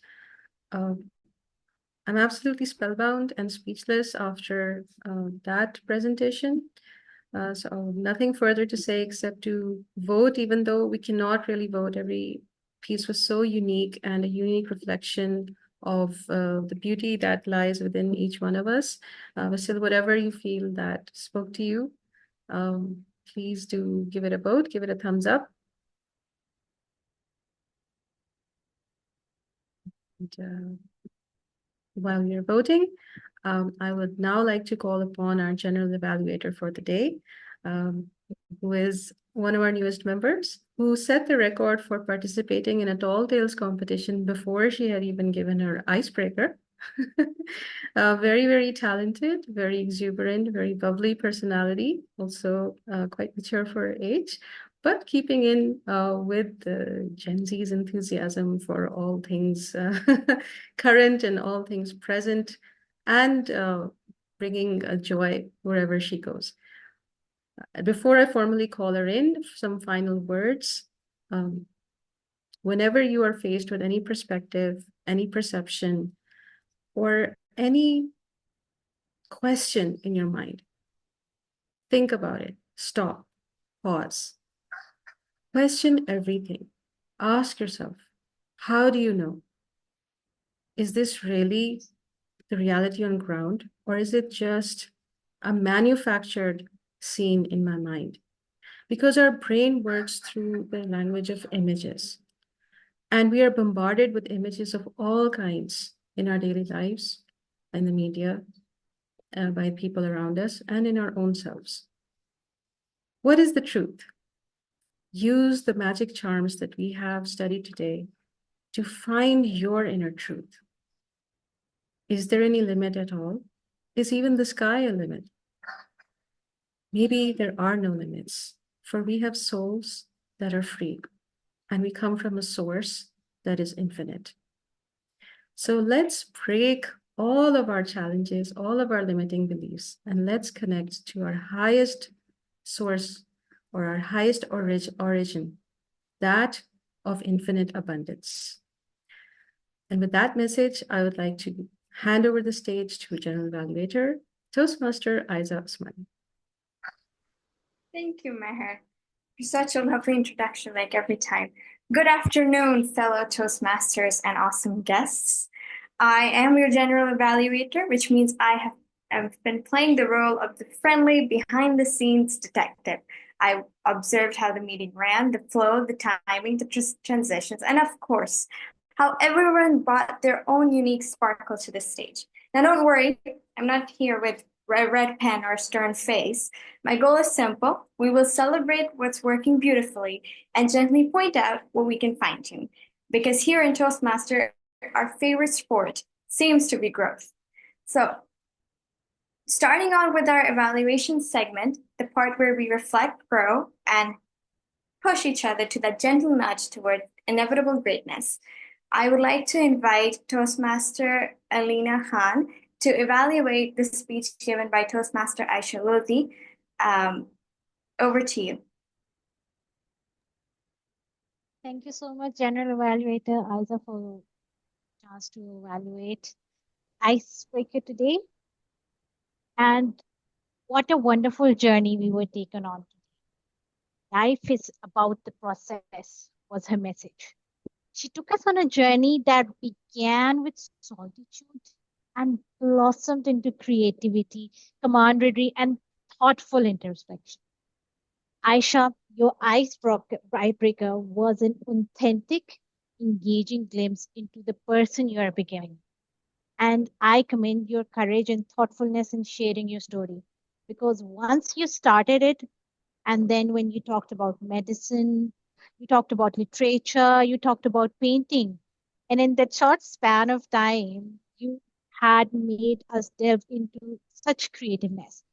I'm absolutely spellbound and speechless after that presentation. So nothing further to say except to vote, even though we cannot really vote. Every piece was so unique and a unique reflection of the beauty that lies within each one of us. But still, whatever you feel that spoke to you, please do give it a vote, give it a thumbs up. And, while you're voting, I would now like to call upon our general evaluator for the day, who is one of our newest members, who set the record for participating in a tall tales competition before she had even given her icebreaker. Very, very talented, very exuberant, very bubbly personality, also quite mature for her age, but keeping in with the Gen Z's enthusiasm for all things current and all things present, and bringing joy wherever she goes. Before I formally call her in, some final words. Whenever you are faced with any perspective, any perception, or any question in your mind, think about it, stop, pause, question everything. Ask yourself, how do you know? Is this really the reality on ground, or is it just a manufactured scene in my mind? Because our brain works through the language of images, and we are bombarded with images of all kinds in our daily lives, in the media, by people around us, and in our own selves. What is the truth? Use the magic charms that we have studied today to find your inner truth. Is there any limit at all? Is even the sky a limit? Maybe there are no limits, for we have souls that are free, and we come from a source that is infinite. So let's break all of our challenges, all of our limiting beliefs, and let's connect to our highest source or our highest origin, that of infinite abundance. And with that message, I would like to hand over the stage to General Evaluator, Toastmaster Aiza Osmani. Thank you, Meher, for such a lovely introduction, like every time. Good afternoon, fellow Toastmasters and awesome guests. I am your General Evaluator, which means I have been playing the role of the friendly, behind-the-scenes detective. I observed how the meeting ran, the flow, the timing, the transitions, and of course, how everyone brought their own unique sparkle to the stage. Now, don't worry, I'm not here with a red pen or stern face. My goal is simple. We will celebrate what's working beautifully and gently point out what we can fine-tune. Because here in Toastmaster, our favorite sport seems to be growth. So, starting on with our evaluation segment, the part where we reflect, grow, and push each other to that gentle nudge toward inevitable greatness, I would like to invite Toastmaster Alina Khan to evaluate the speech given by Toastmaster Aisha Lodi. Over to you. Thank you so much, General Evaluator Aiza, for the chance to evaluate Icebreaker today. And what a wonderful journey we were taken on today. Life is about the process, was her message. She took us on a journey that began with solitude and blossomed into creativity, camaraderie, and thoughtful introspection. Aisha, your icebreaker was an authentic, engaging glimpse into the person you are becoming. And I commend your courage and thoughtfulness in sharing your story. Because once you started it, and then when you talked about medicine, you talked about literature, you talked about painting. And in that short span of time, you had made us delve into such creativeness.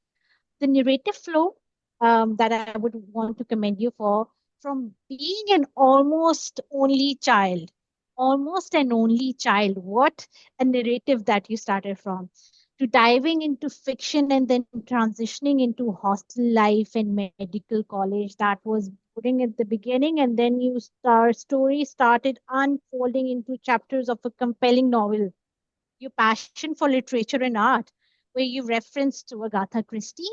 The narrative flow that I would want to commend you for, from being an almost an only child, what a narrative that you started from, to diving into fiction and then transitioning into hostel life and medical college. That was boring at the beginning, and then story started unfolding into chapters of a compelling novel. Your passion for literature and art, where you referenced to Agatha Christie,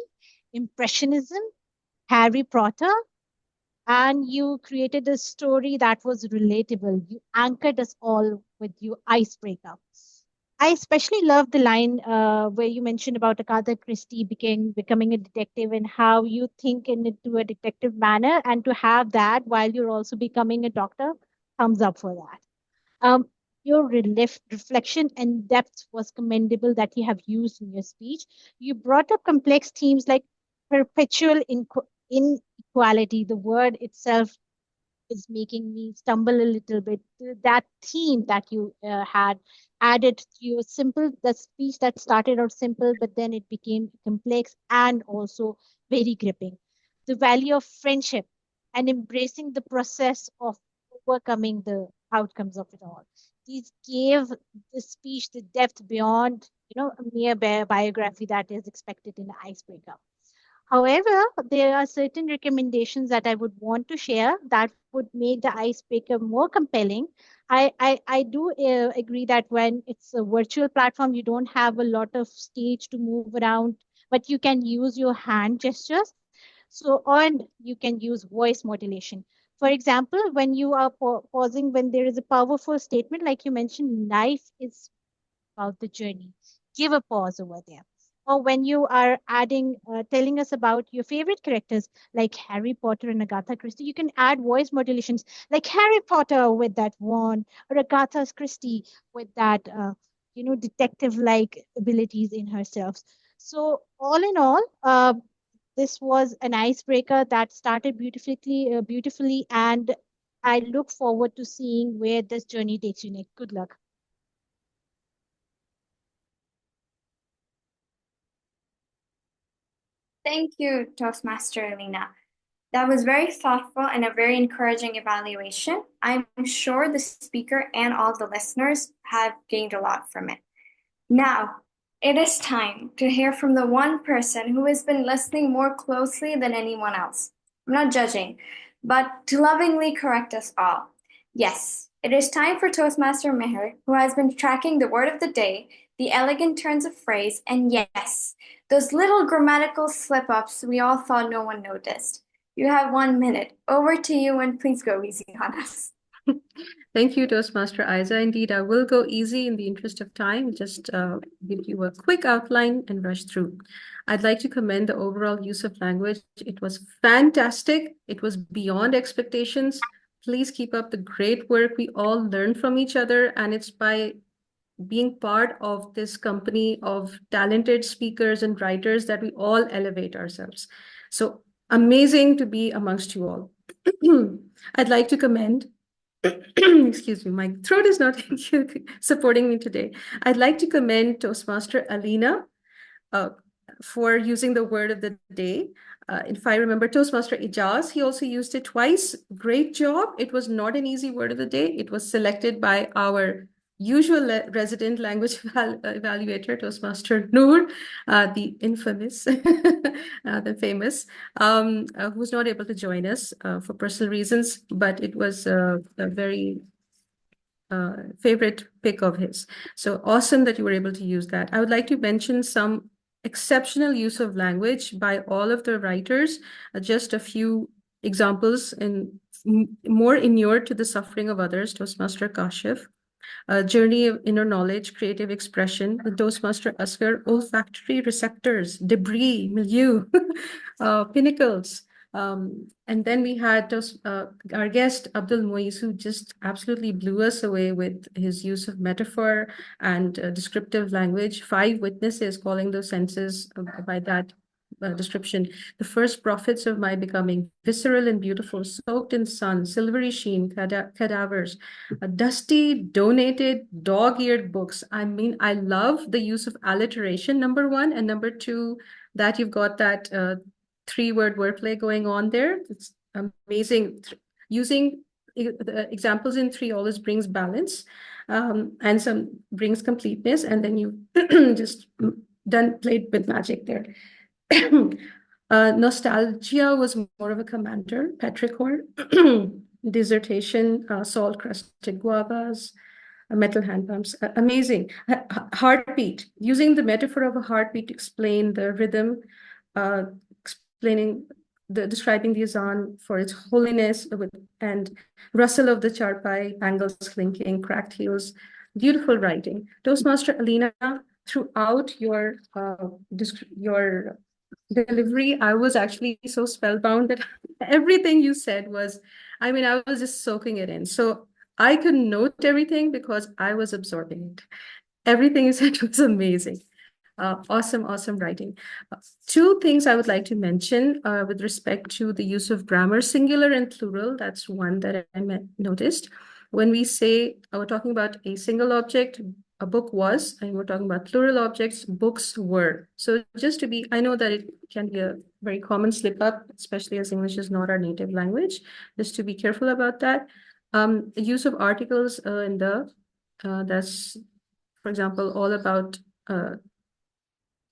Impressionism, Harry Potter, and you created a story that was relatable. You anchored us all with your icebreaker. I especially love the line where you mentioned about Agatha Christie becoming a detective and how you think in it to a detective manner, and to have that while you're also becoming a doctor. Thumbs up for that. Your reflection and depth was commendable that you have used in your speech. You brought up complex themes like perpetual inequality. The word itself is making me stumble a little bit. That theme that you had added to your the speech that started out simple, but then it became complex and also very gripping. The value of friendship and embracing the process of overcoming the outcomes of it all. These gave the speech the depth beyond, a mere biography that is expected in an icebreaker. However, there are certain recommendations that I would want to share that would make the icebreaker more compelling. I do agree that when it's a virtual platform, you don't have a lot of stage to move around, but you can use your hand gestures. So, and you can use voice modulation. For example, when you are pausing, when there is a powerful statement, like you mentioned, life is about the journey. Give a pause over there. Or when you are telling us about your favorite characters like Harry Potter and Agatha Christie, you can add voice modulations like Harry Potter with that wand, or Agatha Christie with that, detective-like abilities in herself. So all in all, this was an icebreaker that started beautifully, and I look forward to seeing where this journey takes you next. Good luck. Thank you, Toastmaster Alina. That was very thoughtful and a very encouraging evaluation. I'm sure the speaker and all the listeners have gained a lot from it. Now, it is time to hear from the one person who has been listening more closely than anyone else. I'm not judging, but to lovingly correct us all. Yes, it is time for Toastmaster Meher, who has been tracking the word of the day, the elegant turns of phrase, and yes, those little grammatical slip ups we all thought no one noticed. You have 1 minute. Over to you, and please go easy on us. Thank you, Toastmaster Isa. Indeed, I will go easy in the interest of time, just give you a quick outline and rush through. I'd like to commend the overall use of language. It was fantastic. It was beyond expectations. Please keep up the great work. We all learn from each other, and it's by being part of this company of talented speakers and writers that we all elevate ourselves. So amazing to be amongst you all. I'd like to commend excuse me, my throat is not supporting me today. I'd like to commend Toastmaster Alina for using the word of the day. If I remember, Toastmaster Ijaz, he also used it twice. Great job. It was not an easy word of the day. It was selected by our usual resident language evaluator, Toastmaster Noor, the infamous, the famous, who's not able to join us for personal reasons, but it was a very favorite pick of his. So awesome that you were able to use that. I would like to mention some exceptional use of language by all of the writers, just a few examples and more inured to the suffering of others. Toastmaster Kashif, journey of inner knowledge, creative expression, the Toastmaster Asghar, olfactory receptors, debris, milieu, pinnacles. And then we had our guest, Abdul Moise, who just absolutely blew us away with his use of metaphor and descriptive language. 5 witnesses, calling those senses by that description. The first prophets of my becoming, visceral and beautiful, soaked in sun, silvery sheen, cadavers, dusty, donated, dog-eared books. I mean, I love the use of alliteration, number 1, and number 2, that you've got that 3-word wordplay going on there. It's amazing. Using the examples in 3 always brings balance, and some brings completeness, and then you just played with magic there. Nostalgia was more of a commander, petrichor. Dissertation, salt-crusted guavas, metal hand pumps. Amazing. Heartbeat, using the metaphor of a heartbeat to explain the rhythm, describing the azan for its holiness and rustle of the charpai, angles clinking, cracked heels. Beautiful writing. Toastmaster Alina, throughout your delivery, I was actually so spellbound that everything you said was, I mean, I was just soaking it in. So I could note everything because I was absorbing it. Everything you said was amazing. Awesome writing. 2 things I would like to mention with respect to the use of grammar, singular and plural. That's one that I noticed. When we say, we're talking about a single object, a book was, and we're talking about plural objects, books were. So just to be, I know that it can be a very common slip up, especially as English is not our native language, just to be careful about that. The use of articles in the, that's, for example, all about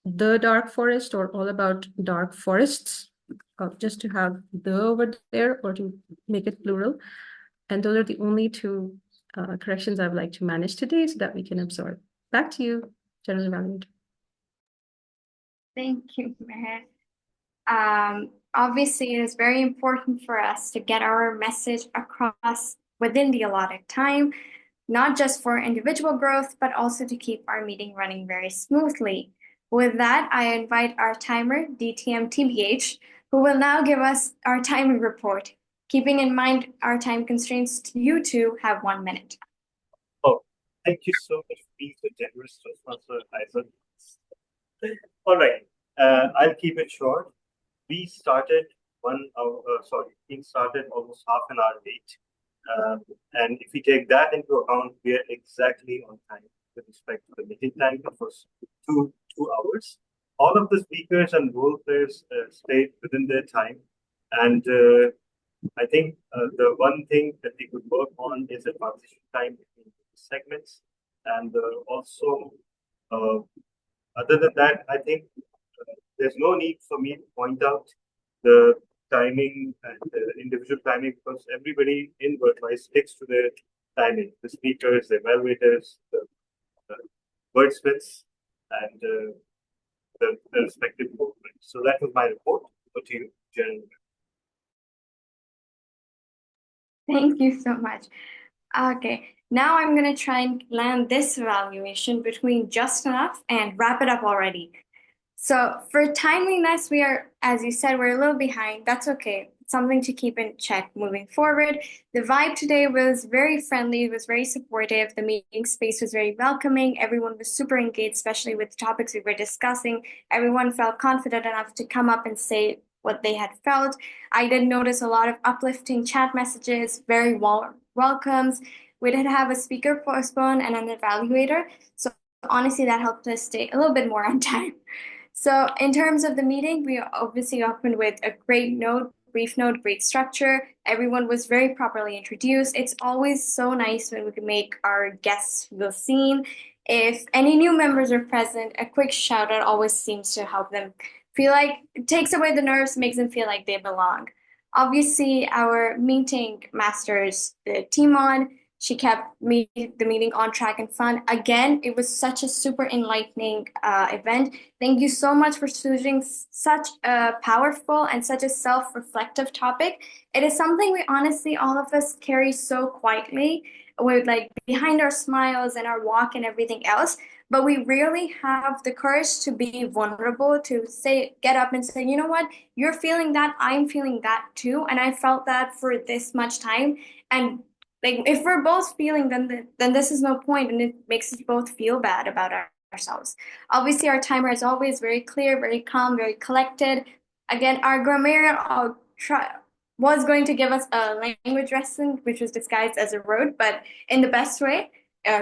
the dark forest or all about dark forests, just to have the over there or to make it plural. And those are the only 2 corrections I would like to manage today so that we can absorb. Back to you, General Evaluator. Thank you, Meher. Obviously, it is very important for us to get our message across within the allotted time, not just for individual growth, but also to keep our meeting running very smoothly. With that, I invite our timer, DTM-TBH, who will now give us our timing report. Keeping in mind our time constraints, you 2 have 1 minute. Oh, thank you so much for being so generous, Toastmaster Isaac. All right, I'll keep it short. We started almost half an hour late. And if we take that into account, we are exactly on time with respect to the meeting time. It was two hours. all of the speakers and role players stayed within their time. And I think the one thing that we could work on is the transition time between segments. And also, uh, other than that, I think there's no need for me to point out the timing and the individual timing because everybody in WordWise sticks to their timing. The speakers, the evaluators, the wordsmiths, and the respective movements. So that was my report. Over to you, Jen. Thank you so much. Okay, now I'm going to try and land this evaluation between just enough and wrap it up already. So for timeliness, we are, as you said, we're a little behind. That's okay. Something to keep in check moving forward. The vibe today was very friendly, it was very supportive. The meeting space was very welcoming. Everyone was super engaged, especially with the topics we were discussing. Everyone felt confident enough to come up and say what they had felt. I did notice a lot of uplifting chat messages, very warm welcomes. We did have a speaker postpone and an evaluator. So honestly, that helped us stay a little bit more on time. So in terms of the meeting, we obviously opened with a great note, brief note, great structure. Everyone was very properly introduced. It's always so nice when we can make our guests feel seen. If any new members are present, a quick shout out always seems to help them feel like it takes away the nerves, makes them feel like they belong. Obviously, our meeting masters, the Timon, she kept the meeting on track and fun. Again, it was such a super enlightening event. Thank you so much for choosing such a powerful and such a self-reflective topic. It is something we honestly, all of us carry so quietly with like behind our smiles and our walk and everything else. But we really have the courage to be vulnerable, to say, get up and say, you know what, you're feeling that, I'm feeling that too. And I felt that for this much time. And like if we're both feeling then this is no point and it makes us both feel bad about ourselves. Obviously our timer is always very clear, very calm, very collected. Again, our grammarian was going to give us a language lesson which was disguised as a road, but in the best way.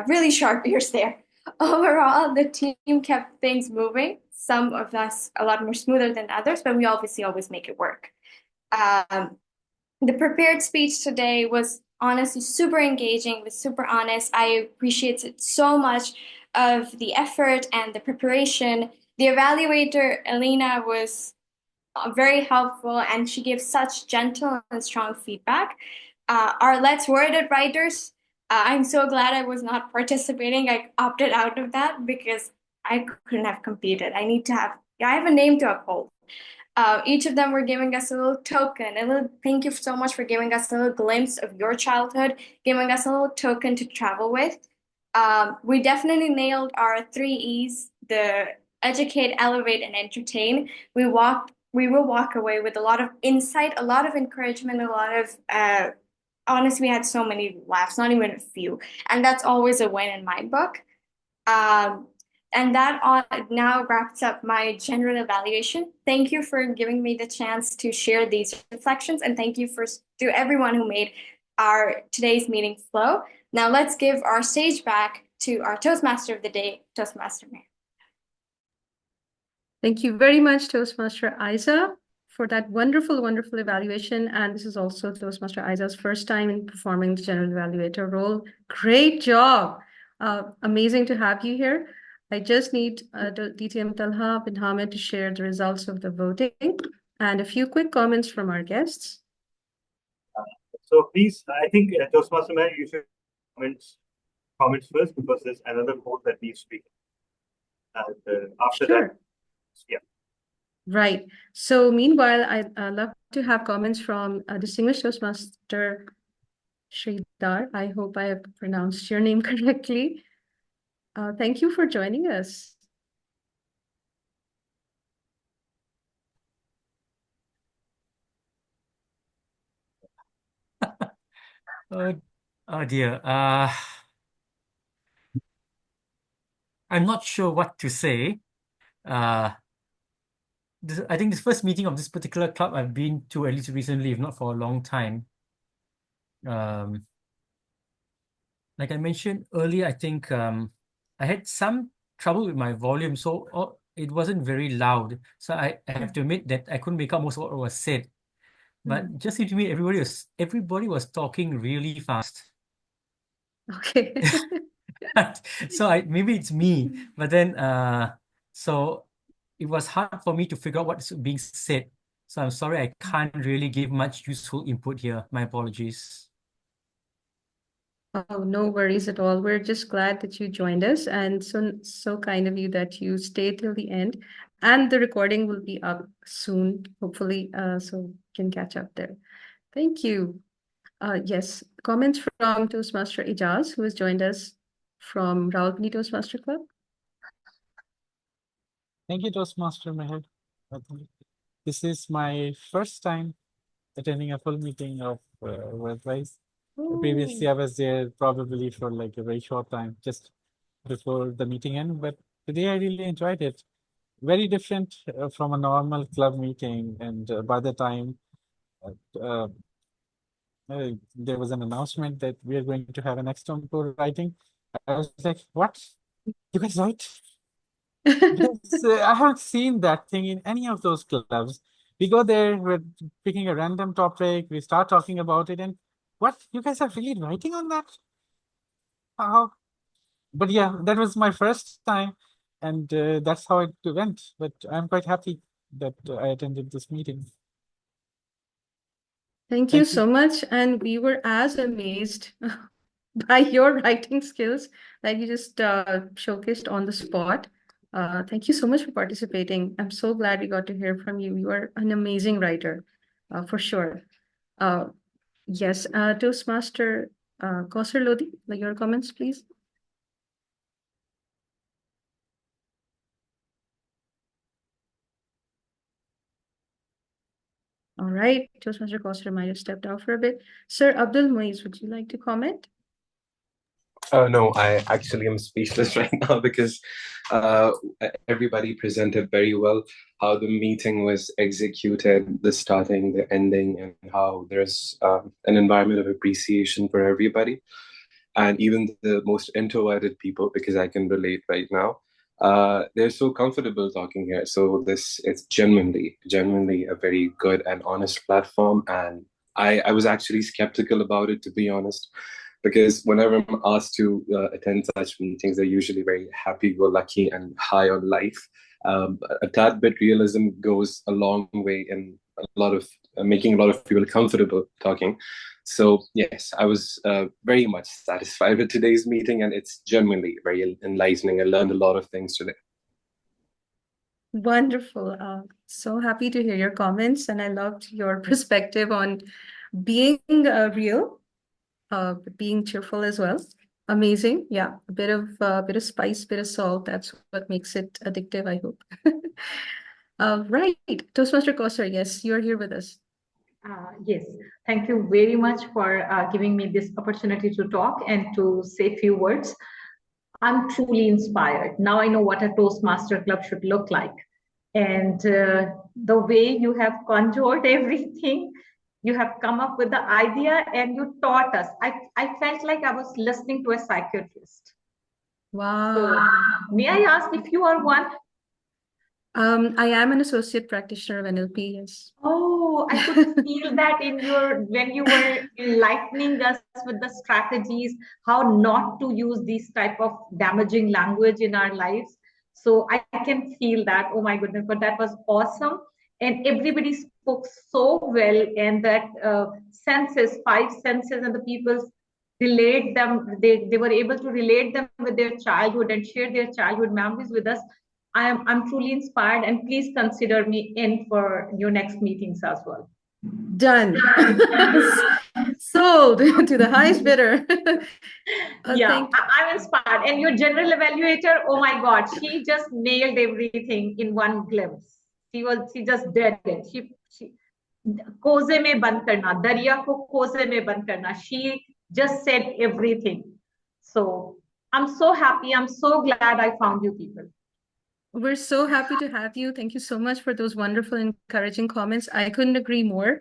Really sharp ears there. Overall, the team kept things moving, some of us a lot more smoother than others, but we obviously always make it work. The prepared speech today was honestly super engaging, was super honest. I appreciated so much of the effort and the preparation. The evaluator, Elena, was very helpful and she gave such gentle and strong feedback. Our Let's Word It writers, I'm so glad I was not participating. I opted out of that because I couldn't have competed. I have a name to uphold. Each of them were giving us a little token, thank you so much for giving us a little glimpse of your childhood, giving us a little token to travel with. We definitely nailed our 3 E's, the educate, elevate, and entertain. We will walk away with a lot of insight, a lot of encouragement, a lot of, honestly, we had so many laughs, not even a few. And that's always a win in my book. And that now wraps up my general evaluation. Thank you for giving me the chance to share these reflections, and thank you to everyone who made our today's meeting flow. Now let's give our stage back to our Toastmaster of the day, Toastmaster Meher. Thank you very much, Toastmaster Isa, for that wonderful, wonderful evaluation. And this is also Toastmaster Isa's first time in performing the general evaluator role. Great job. Amazing to have you here. I just need DTM Talha bin Hamid to share the results of the voting and a few quick comments from our guests. So please, I think Toastmaster Meher, you should comments first because there's another vote that needs to be. And after Sure. that, yeah. Right. So meanwhile, I'd love to have comments from distinguished Toastmaster Sridhar. I hope I have pronounced your name correctly. Thank you for joining us. Oh dear. I'm not sure what to say. I think this first meeting of this particular club I've been to, at least recently, if not for a long time. Like I mentioned earlier, I think I had some trouble with my volume. So it wasn't very loud. So I have to admit that I couldn't make out most of what was said. But just seemed to me everybody was talking really fast. Okay. So maybe it's me, but then so it was hard for me to figure out what's being said. So I'm sorry I can't really give much useful input here. My apologies. Oh, no worries at all. We're just glad that you joined us, and so kind of you that you stayed till the end. And the recording will be up soon, hopefully, so you can catch up there. Thank you. Yes, comments from Toastmaster Ijaz, who has joined us from Rawalpindi Toastmaster Club. Thank you, Toastmaster Meher. This is my first time attending a full meeting of WordWise. Previously, I was there probably for like a very short time, just before the meeting ended. But today, I really enjoyed it. Very different from a normal club meeting. And by the time there was an announcement that we are going to have an external code writing, I was like, "What? You guys write?" Because I haven't seen that thing in any of those clubs. We go there, we're picking a random topic, we start talking about it, and what? You guys are really writing on that? How? But yeah, that was my first time, and that's how it went. But I'm quite happy that I attended this meeting. Thank you so much. And we were as amazed by your writing skills that you just showcased on the spot. Thank you so much for participating. I'm so glad we got to hear from you. You are an amazing writer, for sure. Yes, Toastmaster Kausar Lodi, your comments, please. All right, Toastmaster Kausar might have stepped out for a bit. Sir Abdul Muiz, would you like to comment? No, I actually am speechless right now because everybody presented very well how the meeting was executed, the starting, the ending, and how there's an environment of appreciation for everybody. And even the most introverted people, because I can relate right now, they're so comfortable talking here. So it's genuinely a very good and honest platform. And I was actually skeptical about it, to be honest, because whenever I'm asked to attend such meetings, they're usually very happy-go-lucky and high on life. A tad bit realism goes a long way in a lot of making a lot of people comfortable talking. So yes, I was very much satisfied with today's meeting, and it's genuinely very enlightening. I learned a lot of things today. Wonderful. So happy to hear your comments, and I loved your perspective on being real, being cheerful as well. Amazing. Yeah, a bit of spice, bit of salt. That's what makes it addictive, I hope. Right. Toastmaster Kausar, yes, you're here with us. Yes, thank you very much for giving me this opportunity to talk and to say a few words. I'm truly inspired. Now I know what a Toastmaster Club should look like. And the way you have conjured everything, you have come up with the idea and you taught us. I felt like I was listening to a psychiatrist. Wow. So, may I ask if you are one? I am an associate practitioner of NLP, yes. Oh, I could feel that in when you were enlightening us with the strategies, how not to use these type of damaging language in our lives. So I can feel that. Oh my goodness, but that was awesome. And everybody spoke so well, and that senses, five senses, and the people relate them. They were able to relate them with their childhood and share their childhood memories with us. I'm truly inspired, and please consider me in for your next meetings as well. Done. Sold to the highest bidder. Yeah, I'm inspired. And your general evaluator, oh my God, she just nailed everything in one glimpse. She just did it. She कोसे में बंद करना, दरिया को कोसे में बंद करना. She just said everything. So I'm so happy. I'm so glad I found you people. We're so happy to have you. Thank you so much for those wonderful, encouraging comments. I couldn't agree more.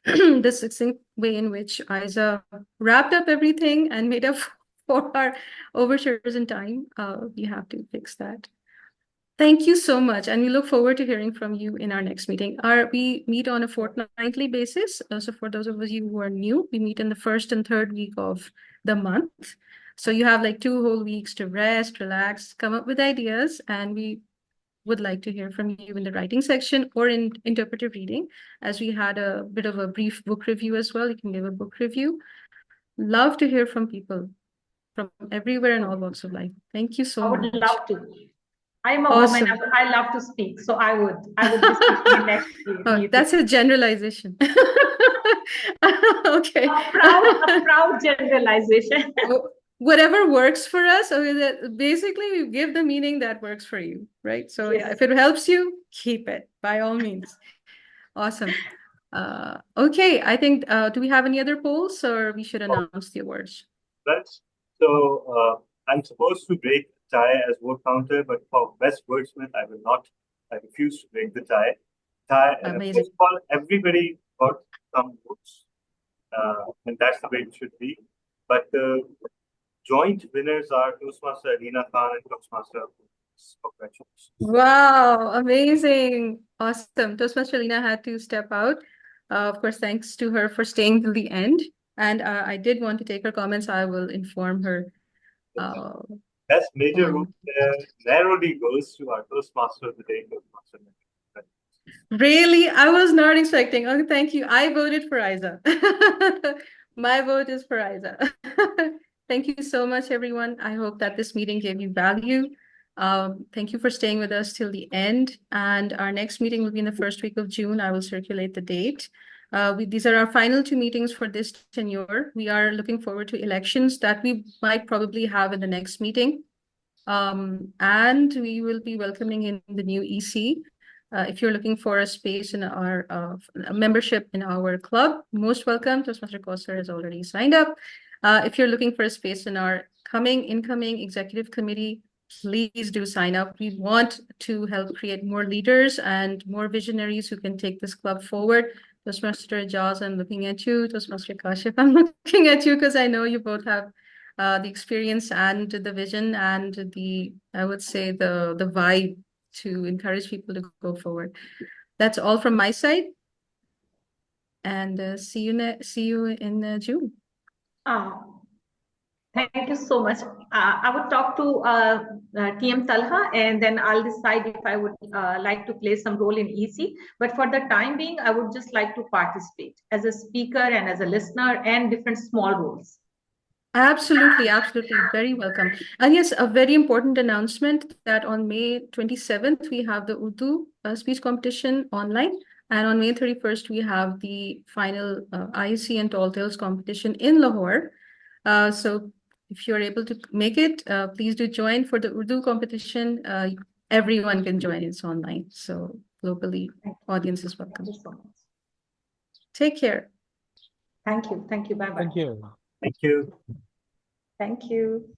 The succinct way in which Isa wrapped up everything and made up for our overtures in time. You have to fix that. Thank you so much. And we look forward to hearing from you in our next meeting. We meet on a fortnightly basis. So for those of you who are new, we meet in the first and third week of the month. So you have like 2 whole weeks to rest, relax, come up with ideas. And we would like to hear from you in the writing section or in interpretive reading, as we had a bit of a brief book review as well. You can give a book review. Love to hear from people from everywhere in all walks of life. Thank you so I much. would love to. I'm a Awesome. woman. I love to speak, so I would be speaking next Oh, that's a generalization. Okay. a proud generalization. Whatever works for us, basically we give the meaning that works for you, right? So yeah, if it helps you, keep it by all means. Awesome. Okay, I think, do we have any other polls, or we should announce the awards? Right. So I'm supposed to break tie as vote counter, but for best wordsmith, I will not. I refuse to break the tie. Amazing. First of all, everybody got some votes, and that's the way it should be. But the joint winners are Toastmaster Alina Khan and Toastmaster. Congratulations. Wow, amazing. Awesome. Toastmaster Lina had to step out. Of course, thanks to her for staying till the end. And I did want to take her comments. I will inform her. Best major role narrowly goes to our Toastmaster of the day, Toastmaster. Really? I was not expecting. Oh, thank you. I voted for Isa. My vote is for Isa. Thank you so much, everyone. I hope that this meeting gave you value. Thank you for staying with us till the end. And our next meeting will be in the first week of June. I will circulate the date. These are our final 2 meetings for this tenure. We are looking forward to elections that we might probably have in the next meeting. And we will be welcoming in the new EC. If you're looking for a space in our membership in our club, most welcome. Toastmaster Koster has already signed up. If you're looking for a space in our incoming executive committee, please do sign up. We want to help create more leaders and more visionaries who can take this club forward. Toastmaster Jaws, I'm looking at you. Toastmaster Kashif, I'm looking at you because I know you both have the experience and the vision and I would say the vibe to encourage people to go forward. That's all from my side. And see you in June. Thank you so much. I would talk to TM Talha, and then I'll decide if I would like to play some role in EC. But for the time being, I would just like to participate as a speaker and as a listener and different small roles. Absolutely, absolutely. Very welcome. And yes, a very important announcement that on May 27th, we have the Urdu speech competition online. And on May 31st, we have the final IEC and Tall Tales competition in Lahore. So if you're able to make it, please do join for the Urdu competition. Everyone can join, it's online. So globally, audience is welcome. Thank you so much. Take care. Thank you. Thank you. Bye-bye. Thank you. Thank you. Thank you.